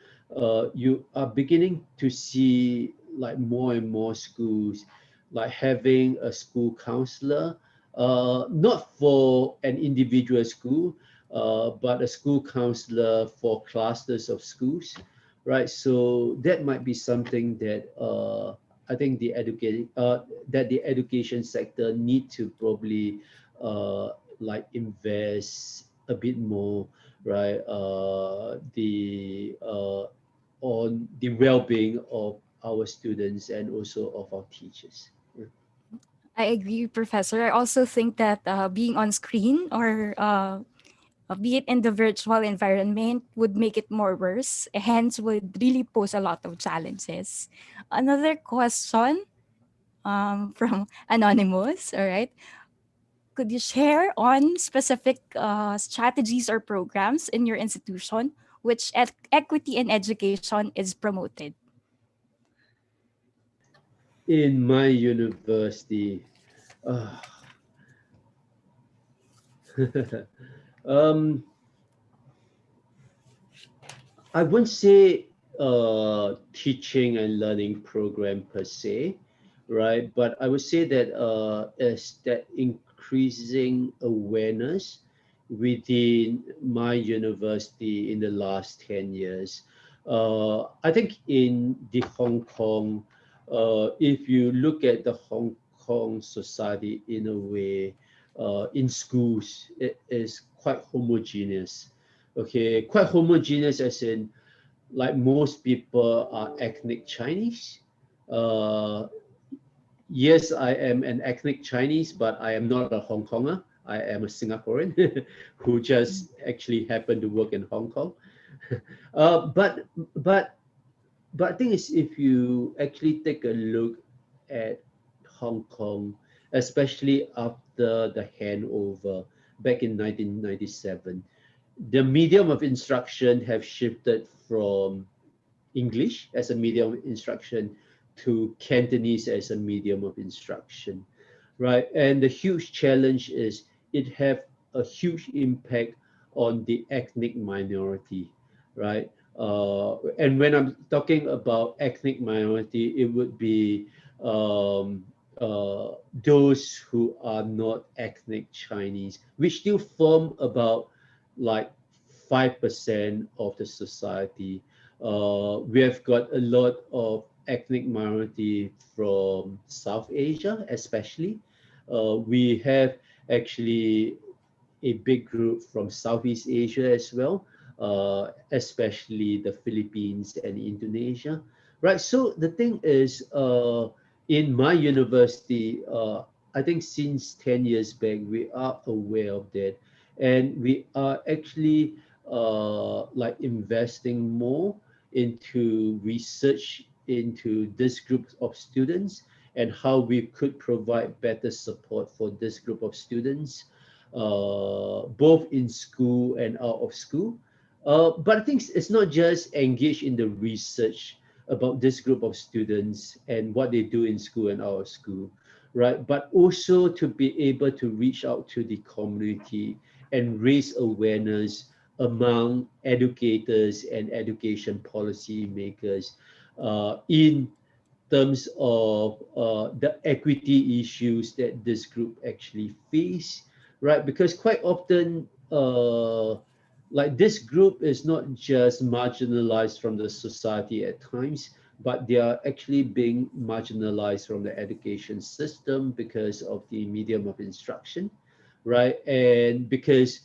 you are beginning to see like more and more schools like having a school counselor, not for an individual school, but a school counselor for clusters of schools, right? So that might be something that I think the education sector need to probably like invest a bit more, right? On the well-being of our students and also of our teachers. Yeah. I agree, Professor. I also think that being on screen or be it in the virtual environment would make it more worse, hence would really pose a lot of challenges. Another question from Anonymous, all right. Could you share on specific strategies or programs in your institution which equity in education is promoted? In my university, uh, um, I wouldn't say teaching and learning program per se, right? But I would say that is that increasing awareness within my university in the last 10 years. I think in the Hong Kong, if you look at the Hong Kong society in a way, in schools, it is quite homogeneous. Okay, quite homogeneous as in like most people are ethnic Chinese. Uh, yes, I am an ethnic Chinese, but I am not a Hong Konger. I am a Singaporean who just actually happened to work in Hong Kong. uh, but but but I think is if you actually take a look at Hong Kong, especially after the handover back in 1997. The medium of instruction have shifted from English as a medium of instruction to Cantonese as a medium of instruction, right? And the huge challenge is it have a huge impact on the ethnic minority, right? And when I'm talking about ethnic minority, it would be um, those who are not ethnic Chinese, which still form about like 5% of the society. We have got a lot of ethnic minority from South Asia, especially. We have actually a big group from Southeast Asia as well, especially the Philippines and Indonesia. Right. So the thing is, in my university, I think since 10 years back, we are aware of that. And we are actually like investing more into research into this group of students and how we could provide better support for this group of students, both in school and out of school. But I think it's not just engage in the research about this group of students and what they do in school and out of school, right? But also to be able to reach out to the community and raise awareness among educators and education policy makers in terms of the equity issues that this group actually face, right? Because quite often, like this group is not just marginalized from the society at times, but they are actually being marginalized from the education system because of the medium of instruction, right? And because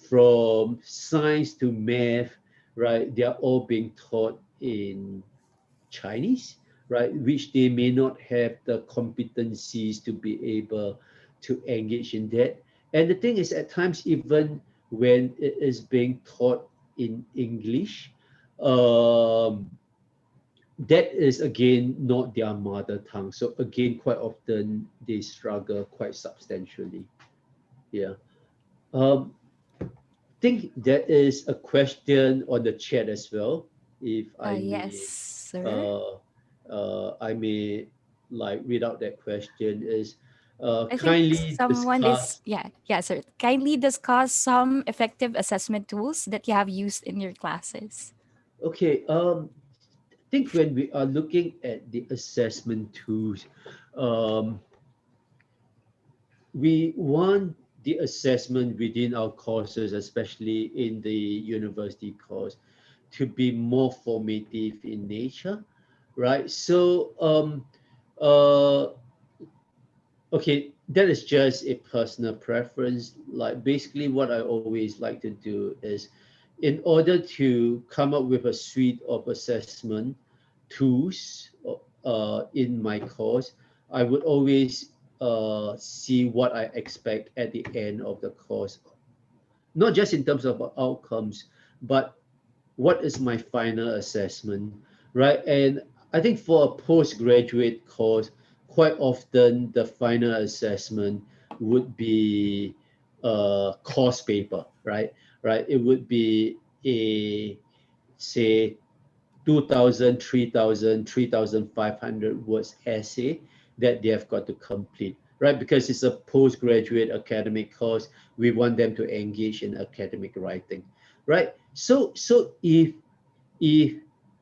from science to math, right, they are all being taught in Chinese, right, which they may not have the competencies to be able to engage in that. And the thing is, at times, even when it is being taught in English, um, that is again not their mother tongue. So again, quite often they struggle quite substantially. Yeah. Um, think there is a question on the chat as well. If Yes, sir. I may like read out that question is I think kindly someone is, discuss. yeah, sir. Kindly discuss some effective assessment tools that you have used in your classes. Okay, I think when we are looking at the assessment tools, um, we want the assessment within our courses, especially in the university course, to be more formative in nature, right? So, uh, okay, that is just a personal preference. Like basically, what I always like to do is, in order to come up with a suite of assessment tools in my course, I would always see what I expect at the end of the course, not just in terms of outcomes, but what is my final assessment, right? And I think for a postgraduate course, quite often the final assessment would be a course paper, right? Right? It would be a, say, 2,000, 3,000, 3,500 words essay that they have got to complete, right? Because it's a postgraduate academic course, we want them to engage in academic writing, right? So if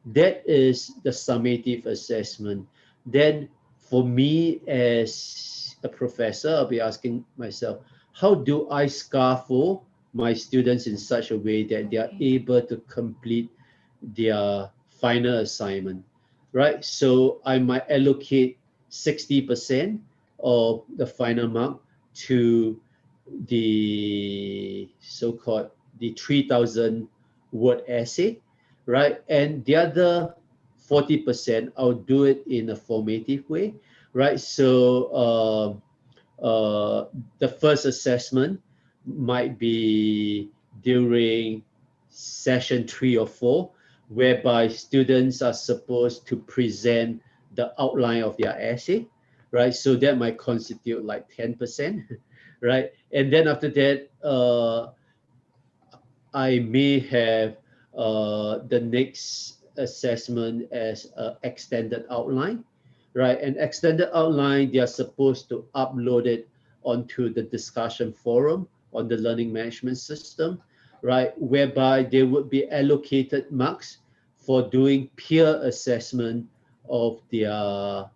that is the summative assessment, then for me as a professor, I'll be asking myself, how do I scaffold my students in such a way that they are able to complete their final assignment, right? So I might allocate 60% of the final mark to the so-called the 3,000 word essay, right? And the other 40%, I'll do it in a formative way, right? So the first assessment might be during session 3 or 4, whereby students are supposed to present the outline of their essay, right? So that might constitute like 10%, right? And then after that, I may have the next assessment as an extended outline, right? An extended outline, they are supposed to upload it onto the discussion forum on the learning management system, right? Whereby they would be allocated marks for doing peer assessment of their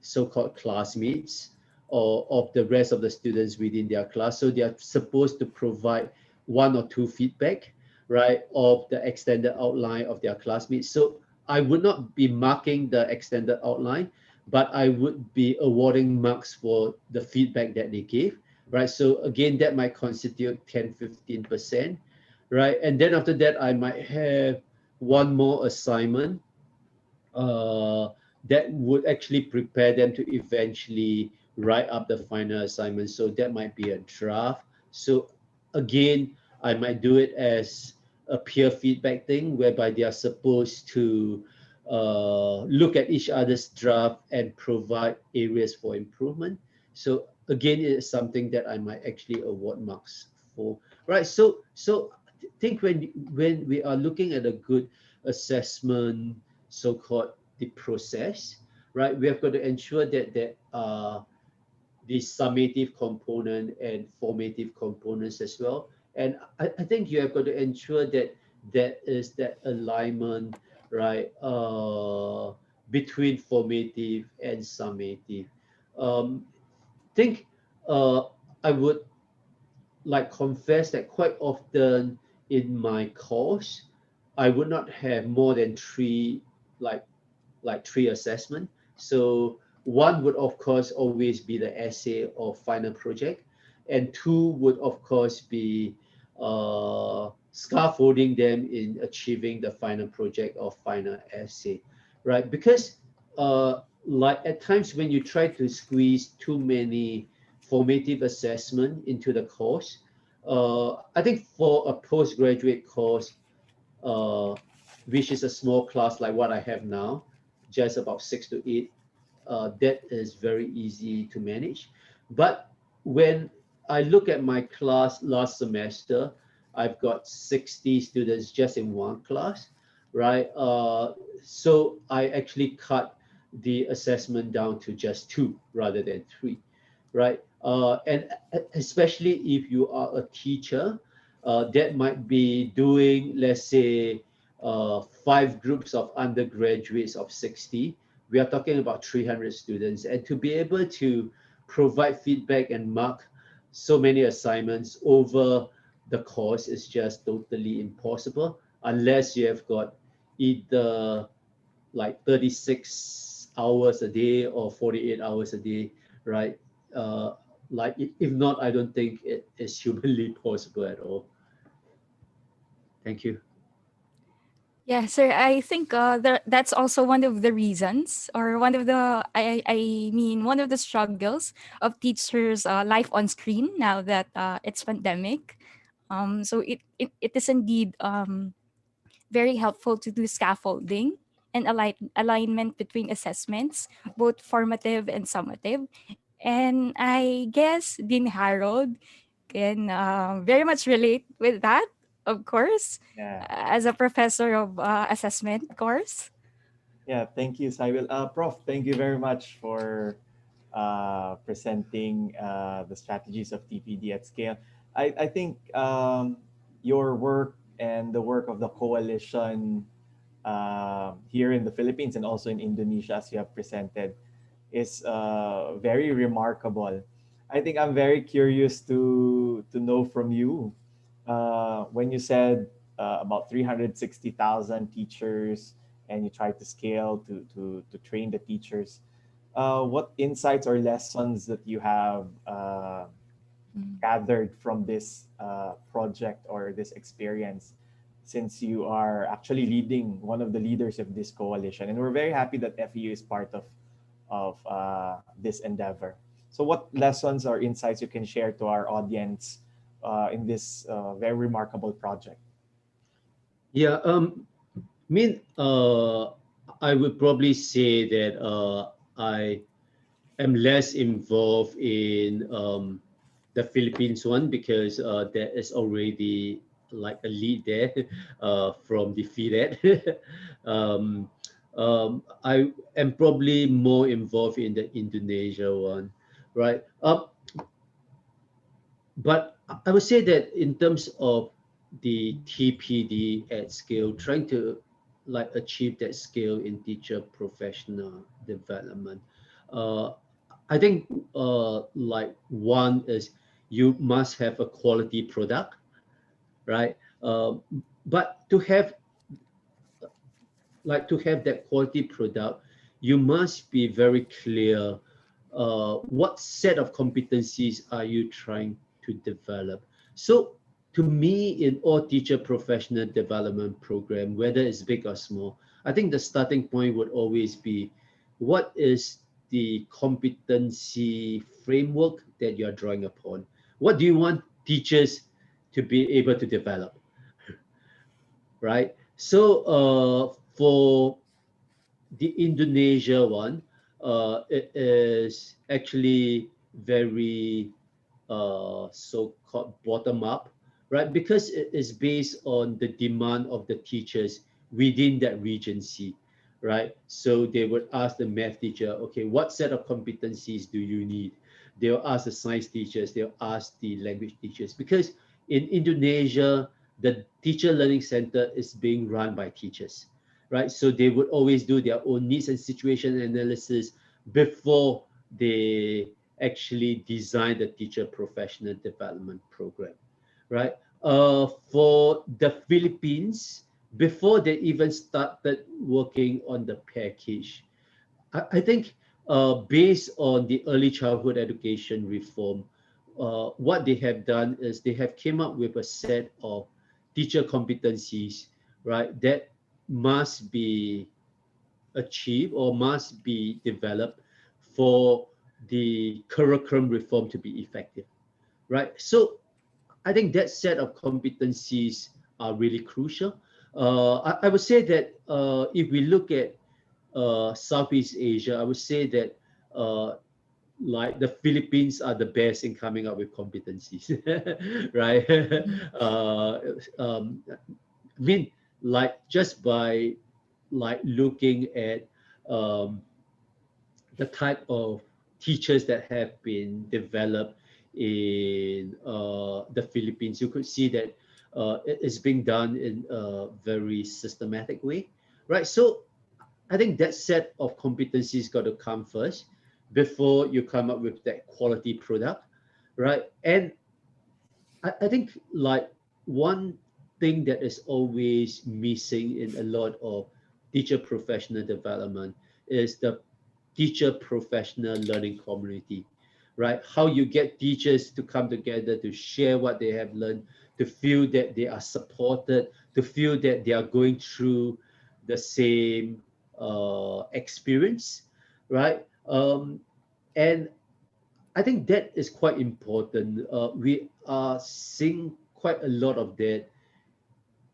so-called classmates or of the rest of the students within their class. So they are supposed to provide one or two feedback, right, of the extended outline of their classmates. So I would not be marking the extended outline, but I would be awarding marks for the feedback that they gave, right? So again, that might constitute 10, 15%, right? And then after that, I might have one more assignment uh, that would actually prepare them to eventually write up the final assignment. So that might be a draft. So again, I might do it as a peer feedback thing whereby they are supposed to look at each other's draft and provide areas for improvement. So again, it is something that I might actually award marks for. Right. So think when we are looking at a good assessment so-called the process, right? We have got to ensure that there are the summative component and formative components as well. And I think you have got to ensure that there is that alignment, right, between formative and summative. Think uh, I would like confess that quite often in my course, I would not have more than three like three assessment. So one would of course always be the essay or final project, and two would of course be scaffolding them in achieving the final project or final essay, right? Because like at times when you try to squeeze too many formative assessment into the course, I think for a postgraduate course, uh, which is a small class like what I have now, just about 6 to 8, that is very easy to manage. But when I look at my class last semester, I've got 60 students just in one class, right? So I actually cut the assessment down to just two rather than three, right? And especially if you are a teacher, that might be doing, let's say, 5 groups of undergraduates of 60. We are talking about 300 students. And to be able to provide feedback and mark so many assignments over the course is just totally impossible unless you have got either like 36 hours a day or 48 hours a day, right? Uh, like if not, I don't think it is humanly possible at all. Thank you. Yeah, sir. I think that's also one of the reasons, or one of the I mean one of the struggles of teachers' life on screen now that it's pandemic. So it is indeed very helpful to do scaffolding and alignment between assessments, both formative and summative. And I guess Dean Harold can very much relate with that, of course, Yeah. as a professor of assessment course. Yeah, thank you, Cyril. Prof, thank you very much for presenting the strategies of TPD at scale. I think your work and the work of the coalition here in the Philippines and also in Indonesia, as you have presented, is very remarkable. I think I'm very curious to know from you when you said about 360,000 teachers and you try to scale to train the teachers. What insights or lessons that you have Mm. gathered from this project or this experience, since you are actually leading one of the leaders of this coalition, and we're very happy that FEU is part of this endeavor. So, what lessons or insights you can share to our audience in this very remarkable project? Yeah, I mean, I would probably say that I am less involved in the Philippines one because there is already like a lead there from the FIDET. um, I am probably more involved in the Indonesia one, right? But I would say that in terms of the TPD at scale, trying to like achieve that scale in teacher professional development, uh, I think like one is you must have a quality product, right? But to have that quality product, you must be very clear what set of competencies are you trying to develop. So to me, in all teacher professional development program, whether it's big or small, I think the starting point would always be what is the competency framework that you're drawing upon? What do you want teachers to be able to develop, right? So for the Indonesia one, it is actually very so-called bottom up, right? Because it is based on the demand of the teachers within that regency, right? So they would ask the math teacher, okay, what set of competencies do you need? They'll ask the science teachers, they'll ask the language teachers, because in Indonesia, the teacher learning center is being run by teachers, right? So they would always do their own needs and situation analysis before they actually design the teacher professional development program, right? For the Philippines, before they even started working on the package, I think based on the early childhood education reform, what they have done is they have came up with a set of teacher competencies, right, that must be achieved or must be developed for the curriculum reform to be effective, right? So I think that set of competencies are really crucial. I would say that if we look at Southeast Asia, I would say that uh, like the Philippines are the best in coming up with competencies, right? Mhm. I mean, like just by like looking at um, the type of teachers that have been developed in the Philippines, you could see that it is being done in a very systematic way, right? So I think that set of competencies got to come first before you come up with that quality product, right? And I think like one thing that is always missing in a lot of teacher professional development is the teacher professional learning community, right? How you get teachers to come together to share what they have learned, to feel that they are supported, to feel that they are going through the same experience, right? And I think that is quite important. We are seeing quite a lot of that,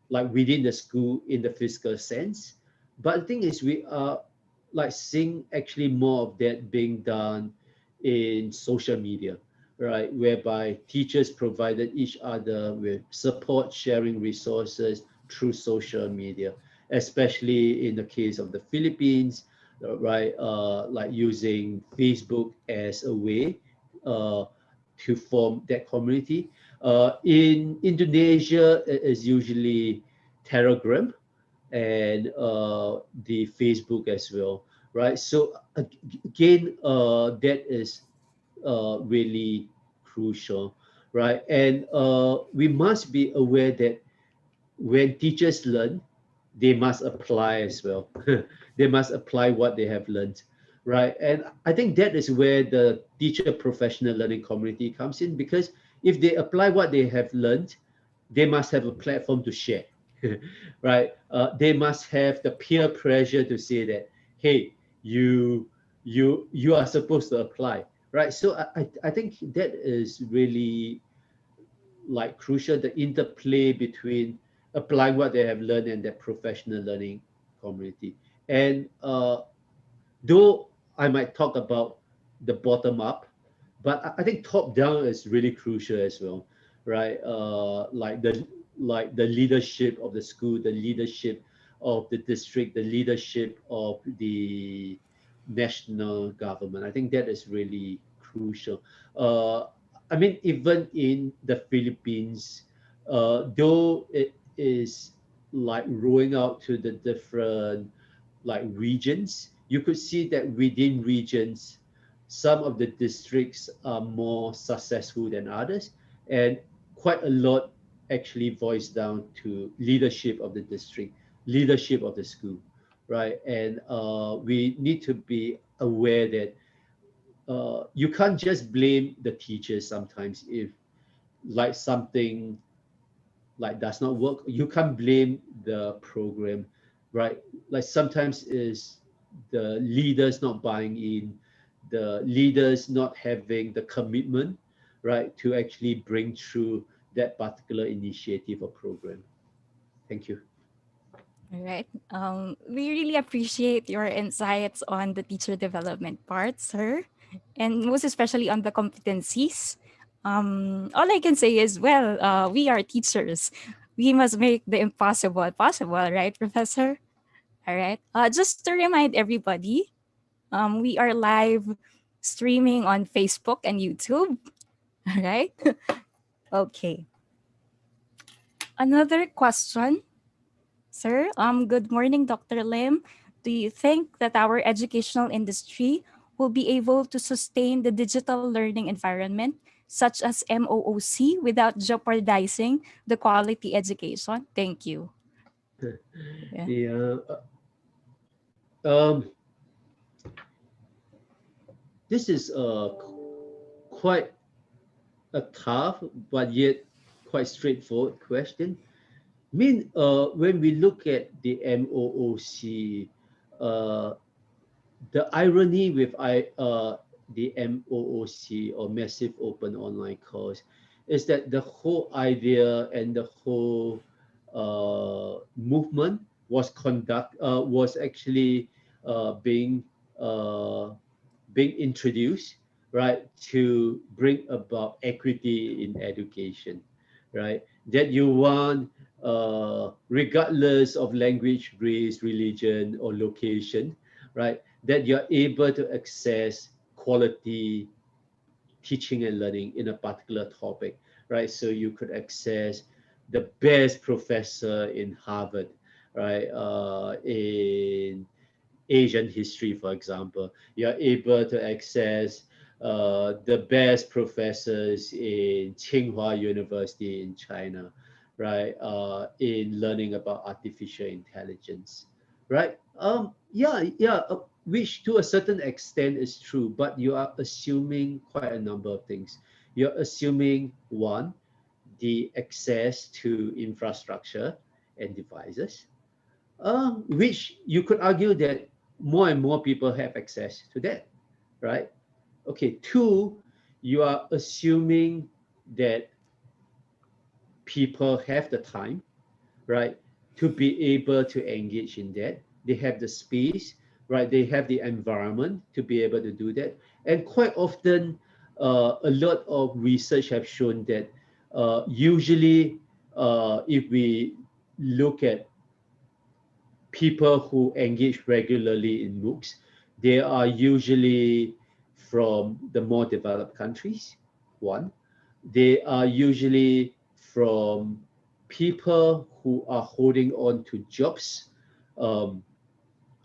like within the school in the physical sense. But the thing is, we are like seeing actually more of that being done in social media, right? Whereby teachers provided each other with support, sharing resources through social media, especially in the case of the Philippines, right? Like using Facebook as a way uh, to form that community. In Indonesia, it is usually Telegram and the Facebook as well, right? So again, that is really crucial, right? And we must be aware that when teachers learn, they must apply as well. They must apply what they have learned, right? And I think that is where the teacher professional learning community comes in, because if they apply what they have learned, they must have a platform to share, right? They must have the peer pressure to say that, hey, you are supposed to apply, right? So I think that is really like crucial, the interplay between applying what they have learned and that professional learning community. And though I might talk about the bottom up, but I think top down is really crucial as well, right? Like the leadership of the school, the leadership of the district, the leadership of the national government. I think that is really crucial. I mean, even in the Philippines, though it is like rolling out to the different like regions, you could see that within regions, some of the districts are more successful than others, and quite a lot actually voice down to leadership of the district, leadership of the school, right? And we need to be aware that you can't just blame the teachers sometimes if like something like does not work. You can't blame the program, right? Like sometimes is the leaders not buying in, the leaders not having the commitment, right, to actually bring through that particular initiative or program. Thank you. All right. We really appreciate your insights on the teacher development part, sir, and most especially on the competencies. All I can say is, well, we are teachers. We must make the impossible possible, right, Professor? All right. Just to remind everybody, we are live streaming on Facebook and YouTube. All right. Okay. Another question. Sir, good morning, Dr. Lim. Do you think that our educational industry will be able to sustain the digital learning environment, such as MOOC, without jeopardizing the quality education? Thank you. Yeah. Yeah. Um, this is quite a tough but yet quite straightforward question. I mean, when we look at the MOOC, uh, the irony with the MOOC or Massive Open Online Course is that the whole idea and the whole movement was actually being uh, being introduced, right, to bring about equity in education, right? That you want, regardless of language, race, religion, or location, right, that you're able to access quality teaching and learning in a particular topic, right? So you could access the best professor in Harvard, right, in Asian history, for example. You're able to access the best professors in Tsinghua University in China, right, in learning about artificial intelligence, right? Which to a certain extent is true, but you are assuming quite a number of things. You're assuming one, the access to infrastructure and devices, which you could argue that more and more people have access to that, right? Okay, two, you are assuming that people have the time, right, to be able to engage in that. They have the space, right? They have the environment to be able to do that. And quite often, a lot of research have shown that usually, if we look at people who engage regularly in MOOCs, they are usually from the more developed countries, one. They are usually from people who are holding on to jobs. Um,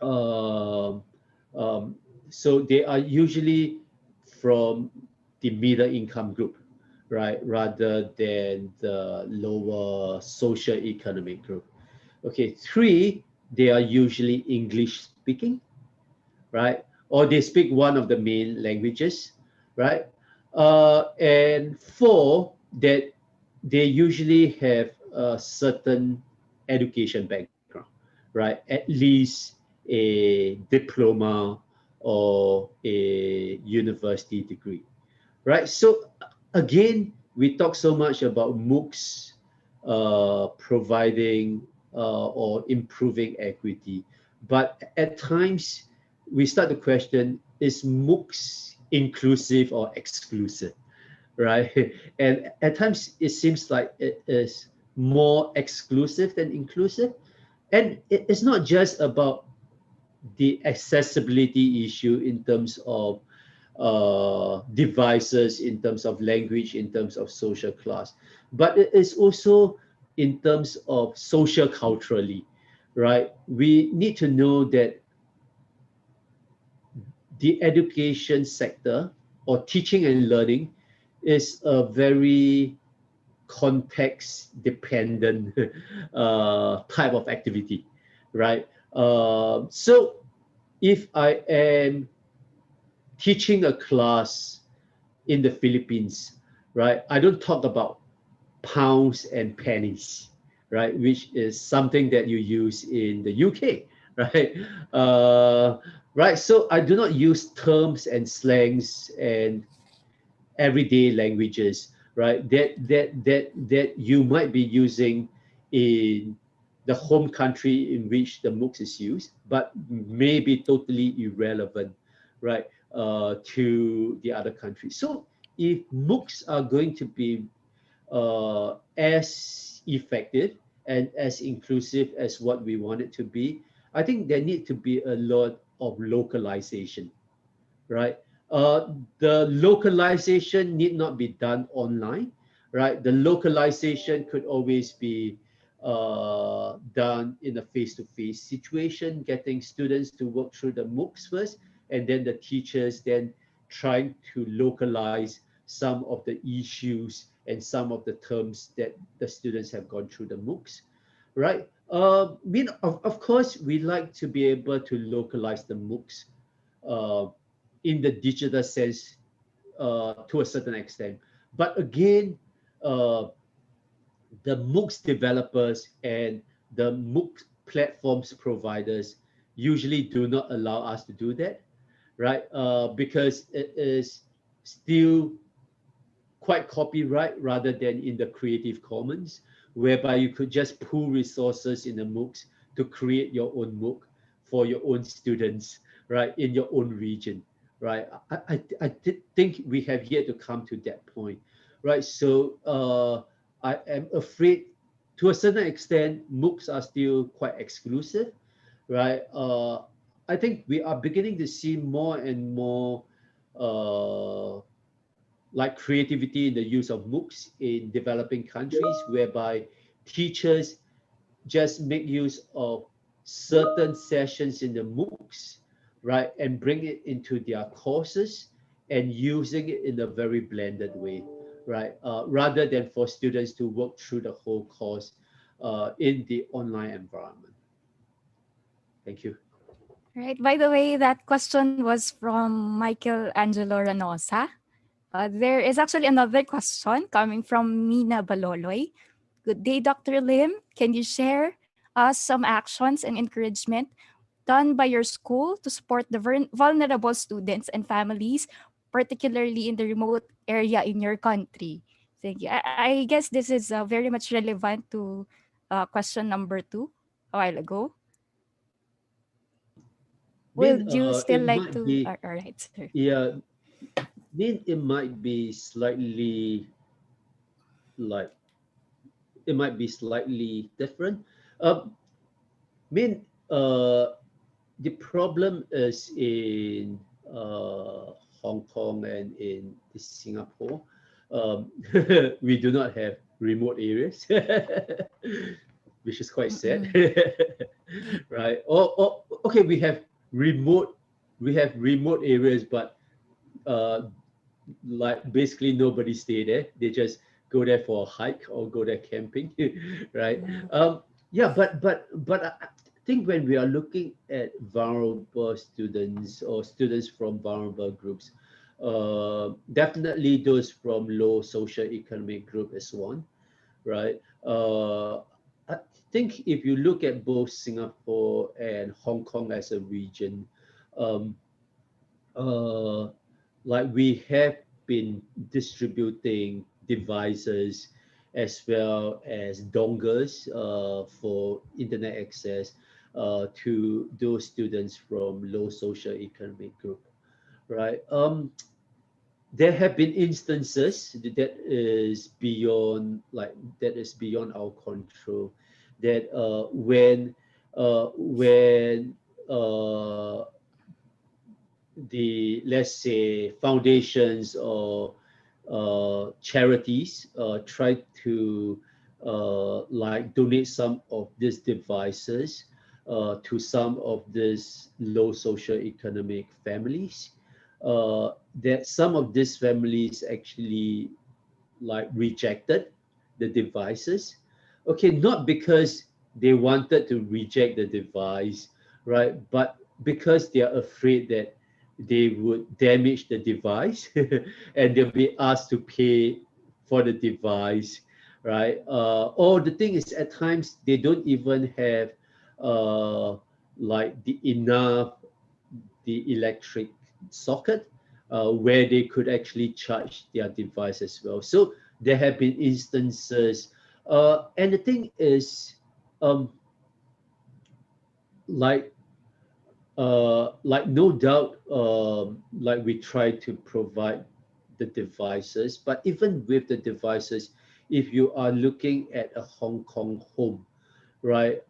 um, um, so they are usually from the middle income group, right, rather than the lower social economic group. Okay, three, they are usually English speaking, right? Or they speak one of the main languages, right? And four, that they usually have a certain education background, right? At least a diploma or a university degree, right? So again, we talk so much about MOOCs providing or improving equity, but at times we start to question: Is MOOCs inclusive or exclusive, right? And at times it seems like it is more exclusive than inclusive. And it's not just about the accessibility issue in terms of devices, in terms of language, in terms of social class, but it is also in terms of social culturally, right? We need to know that the education sector or teaching and learning is a very context dependent type of activity, right? So if I am teaching a class in the Philippines, right, I don't talk about pounds and pennies, right, which is something that you use in the UK, right? Uh, right. So I do not use terms and slangs and everyday languages, right? That you might be using in the home country in which the MOOCs is used, but may be totally irrelevant, right, to the other country. So if MOOCs are going to be as effective and as inclusive as what we want it to be, I think there need to be a lot of localization, right? The localization need not be done online, right? The localization could always be done in a face-to-face situation, getting students to work through the MOOCs first, and then the teachers then trying to localize some of the issues and some of the terms that the students have gone through the MOOCs, right? Of course, we like to be able to localize the MOOCs uh, in the digital sense to a certain extent. But again, uh, the MOOCs developers and the MOOC platforms providers usually do not allow us to do that, right? Because it is still quite copyright rather than in the Creative Commons, whereby you could just pool resources in the MOOCs to create your own MOOC for your own students, right, in your own region, right? I did think we have yet to come to that point, right? So I am afraid to a certain extent, MOOCs are still quite exclusive, right? I think we are beginning to see more and more uh, like creativity in the use of MOOCs in developing countries, whereby teachers just make use of certain sessions in the MOOCs, right, and bring it into their courses and using it in a very blended way, right, rather than for students to work through the whole course in the online environment. Thank you. Right. By the way, that question was from Michael Angelo Ranosa. There is actually another question coming from Mina Baloloy. Good day, Dr. Lim. Can you share us some actions and encouragement done by your school to support the vulnerable students and families, particularly in the remote area in your country? Thank you. I guess this is very much relevant to question number two a while ago. Mean Would you still it like might to? be, All right, sir. yeah, mean it might be slightly like it might be slightly different. Mean the problem is in Hong Kong and in Singapore. We do not have remote areas, which is quite sad, Mm-mm. right? Okay, we have remote areas, but uh, like basically nobody stay there. They just go there for a hike or go there camping, right? Yeah, but I think when we are looking at vulnerable students or students from vulnerable groups, definitely those from low socioeconomic group is one, right? I think if you look at both Singapore and Hong Kong as a region, um, uh, like we have been distributing devices as well as dongles for internet access to those students from low social economic group, right? there have been instances that is beyond our control, that when uh, the, let's say, foundations or charities try to like donate some of these devices to some of these low socioeconomic families, that some of these families actually like rejected the devices. Okay, not because they wanted to reject the device, right? But because they are afraid that they would damage the device and they'll be asked to pay for the device, right? Or the thing is, at times they don't even have like the enough the electric socket where they could actually charge their device as well. So there have been instances, and the thing is, um, like like no doubt, like we try to provide the devices, but even with the devices, if you are looking at a Hong Kong home, right?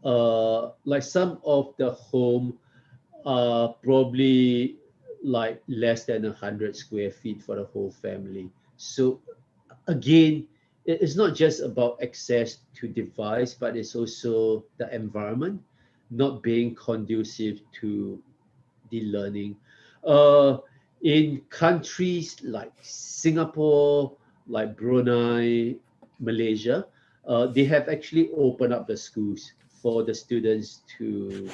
Like some of the home probably like less than 100 square feet for the whole family. So again, it's not just about access to device, but it's also the environment not being conducive to the learning. Uh, in countries like Singapore, like Brunei, Malaysia, they have actually opened up the schools for the students to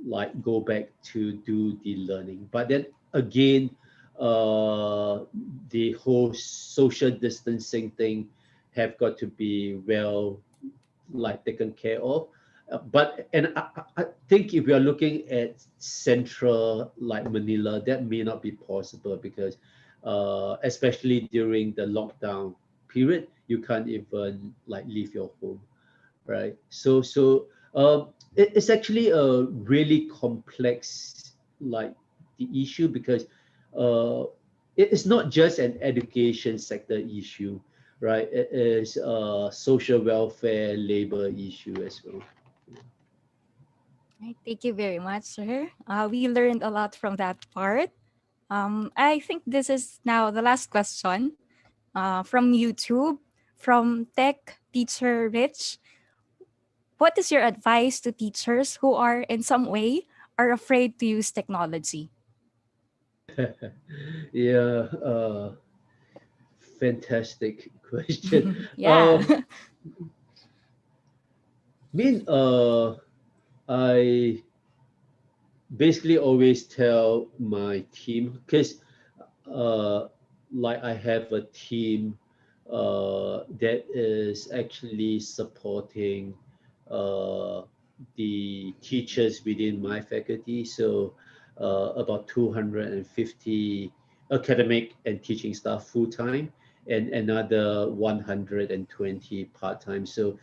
like go back to do the learning. But then again, the whole social distancing thing have got to be well like taken care of. I think if we are looking at central like Manila, that may not be possible because especially during the lockdown period, you can't even like leave your home, right? It's actually a really complex like the issue because uh, it's not just an education sector issue, right? It is a social welfare labor issue as well. Right, thank you very much, sir. We learned a lot from that part. I think this is now the last question from YouTube, from Tech Teacher Rich. What is your advice to teachers who are in some way are afraid to use technology? Yeah, fantastic question. Yeah. Mean, I basically always tell my team because uh, like I have a team that is actually supporting uh, the teachers within my faculty. So about 250 academic and teaching staff full time, and another 120 part time. So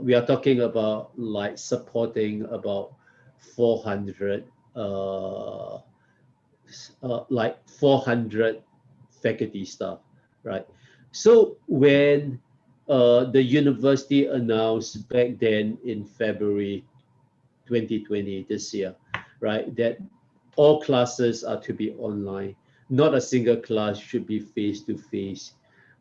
we are talking about like supporting about 400 like 400 faculty staff, right? So when the university announced back then in February 2020 this year, right, that all classes are to be online, not a single class should be face to face,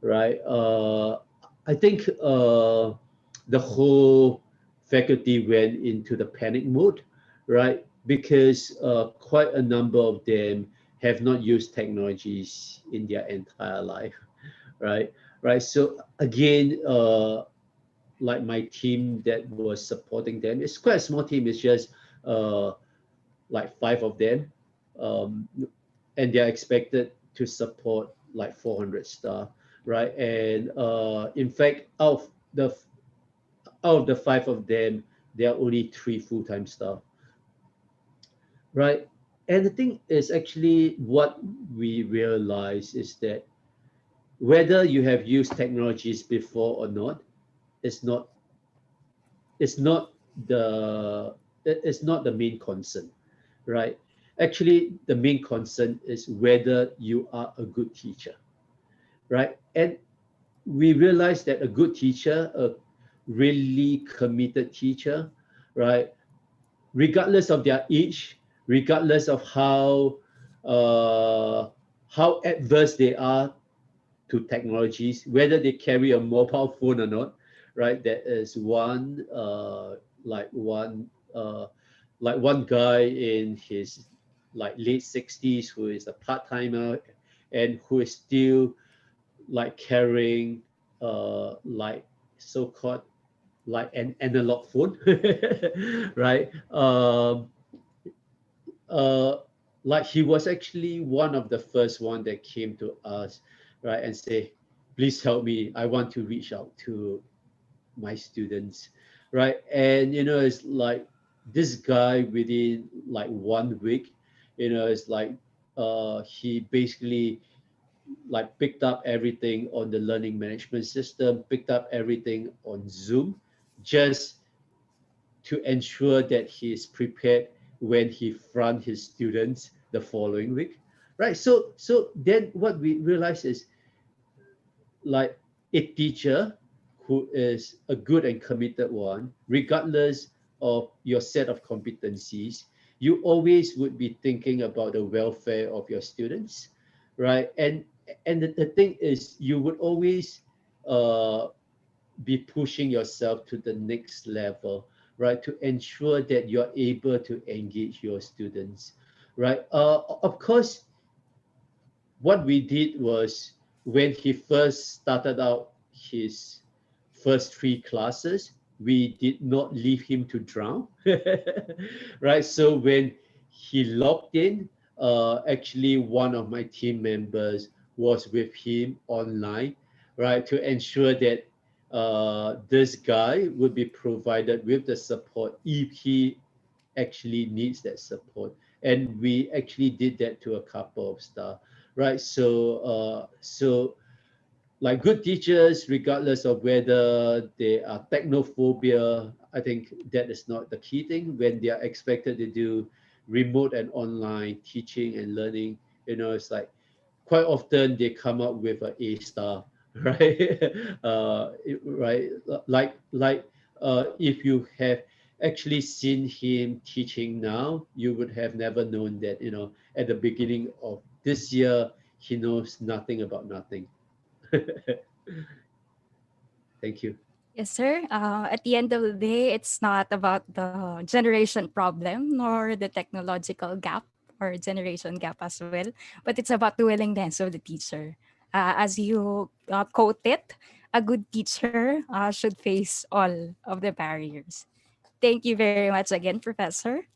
right? I think the whole faculty went into the panic mode, right? Because quite a number of them have not used technologies in their entire life, right? Right. So again, like my team that was supporting them, it's quite a small team. It's just uh, like five of them, um, and they're expected to support like 400 staff, right? And in fact, out of the five of them, there are only three full-time staff, right? And the thing is actually what we realize is that whether you have used technologies before or not, it's not it's not the it's not the main concern, right? actually the main concern is whether you are a good teacher, right? And we realize that a good teacher, a really committed teacher, right, regardless of their age, regardless of uh, how adverse they are to technologies, whether they carry a mobile phone or not, right? There is like one uh, one guy in his like late 60s who is a part timer and who is still like carrying like so-called like an analog phone, right? Uh, like he was actually one of the first one that came to us, right, and say, please help me. I want to reach out to my students, right? And it's like this guy within like 1 week, it's like he basically like picked up everything on the learning management system, picked up everything on Zoom, just to ensure that he is prepared when he front his students the following week, right? So then what we realize is like a teacher who is a good and committed one, regardless of your set of competencies, you always would be thinking about the welfare of your students, right? And the thing is, you would always uh, be pushing yourself to the next level, right? To ensure that you're able to engage your students, right? Of course, what we did was when he first started out his first 3 classes, we did not leave him to drown, right? So when he logged in, actually one of my team members was with him online, right, to ensure that this guy would be provided with the support if he actually needs that support. And we actually did that to a couple of staff, right? So like good teachers, regardless of whether they are technophobia, I think that is not the key thing. When they are expected to do remote and online teaching and learning, it's like quite often they come up with a A star, right? Right? If you have actually seen him teaching now, you would have never known that, at the beginning of this year, he knows nothing about nothing. Thank you. Yes, sir. At the end of the day, it's not about the generation problem nor the technological gap or generation gap as well, but it's about the willingness of the teacher. As you quoted, a good teacher should face all of the barriers. Thank you very much again, Professor.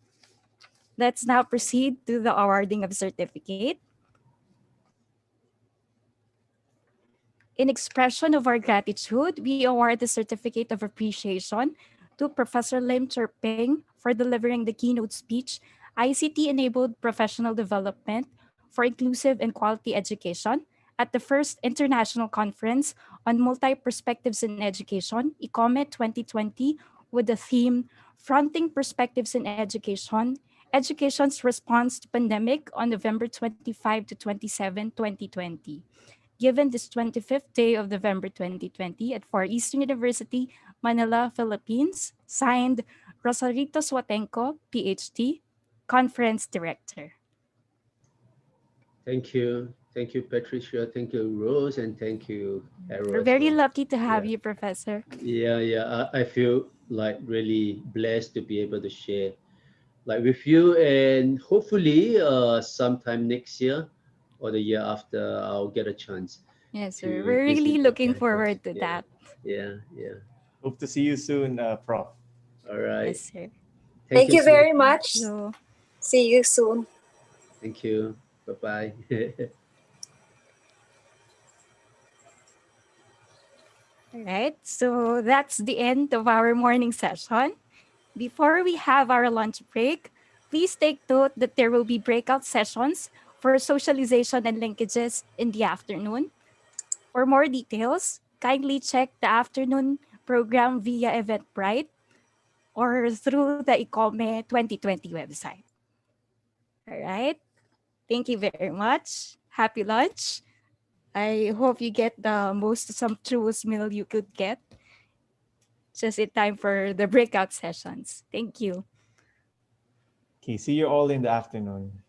Let's now proceed to the awarding of certificate. In expression of our gratitude, we award the Certificate of Appreciation to Professor Lim Chirping for delivering the keynote speech, ICT-enabled professional development for inclusive and quality education at the first International Conference on Multi-Perspectives in Education, ICoME 2020, with the theme Fronting Perspectives in Education, Education's Response to Pandemic on November 25 to 27, 2020, given this 25th day of November 2020 at Far Eastern University, Manila, Philippines, signed Rosarito Swatenko, PhD, Conference Director. Thank you, Patricia. Thank you, Rose, and thank you, We're Harold, as very well. lucky to have Yeah. you, Professor. Yeah. I feel like really blessed to be able to share like with you, and hopefully sometime next year or the year after I'll get a chance Yes, sir. to We're visit really your looking campus. forward to Yeah, that. yeah. Hope to see you soon, Prof. All right. Yes, sir. Thank Thank you you so much. very much. So, See you soon. Thank you. Bye bye. all right. So that's the end of our morning session. Before we have our lunch break, please take note that there will be breakout sessions for socialization and linkages in the afternoon. For more details, kindly check the afternoon program via Eventbrite or through the ICoME 2020 website. All right. Thank you very much. Happy lunch. I hope you get the most sumptuous meal you could get. Just in time for the breakout sessions. Thank you. Okay, see you all in the afternoon.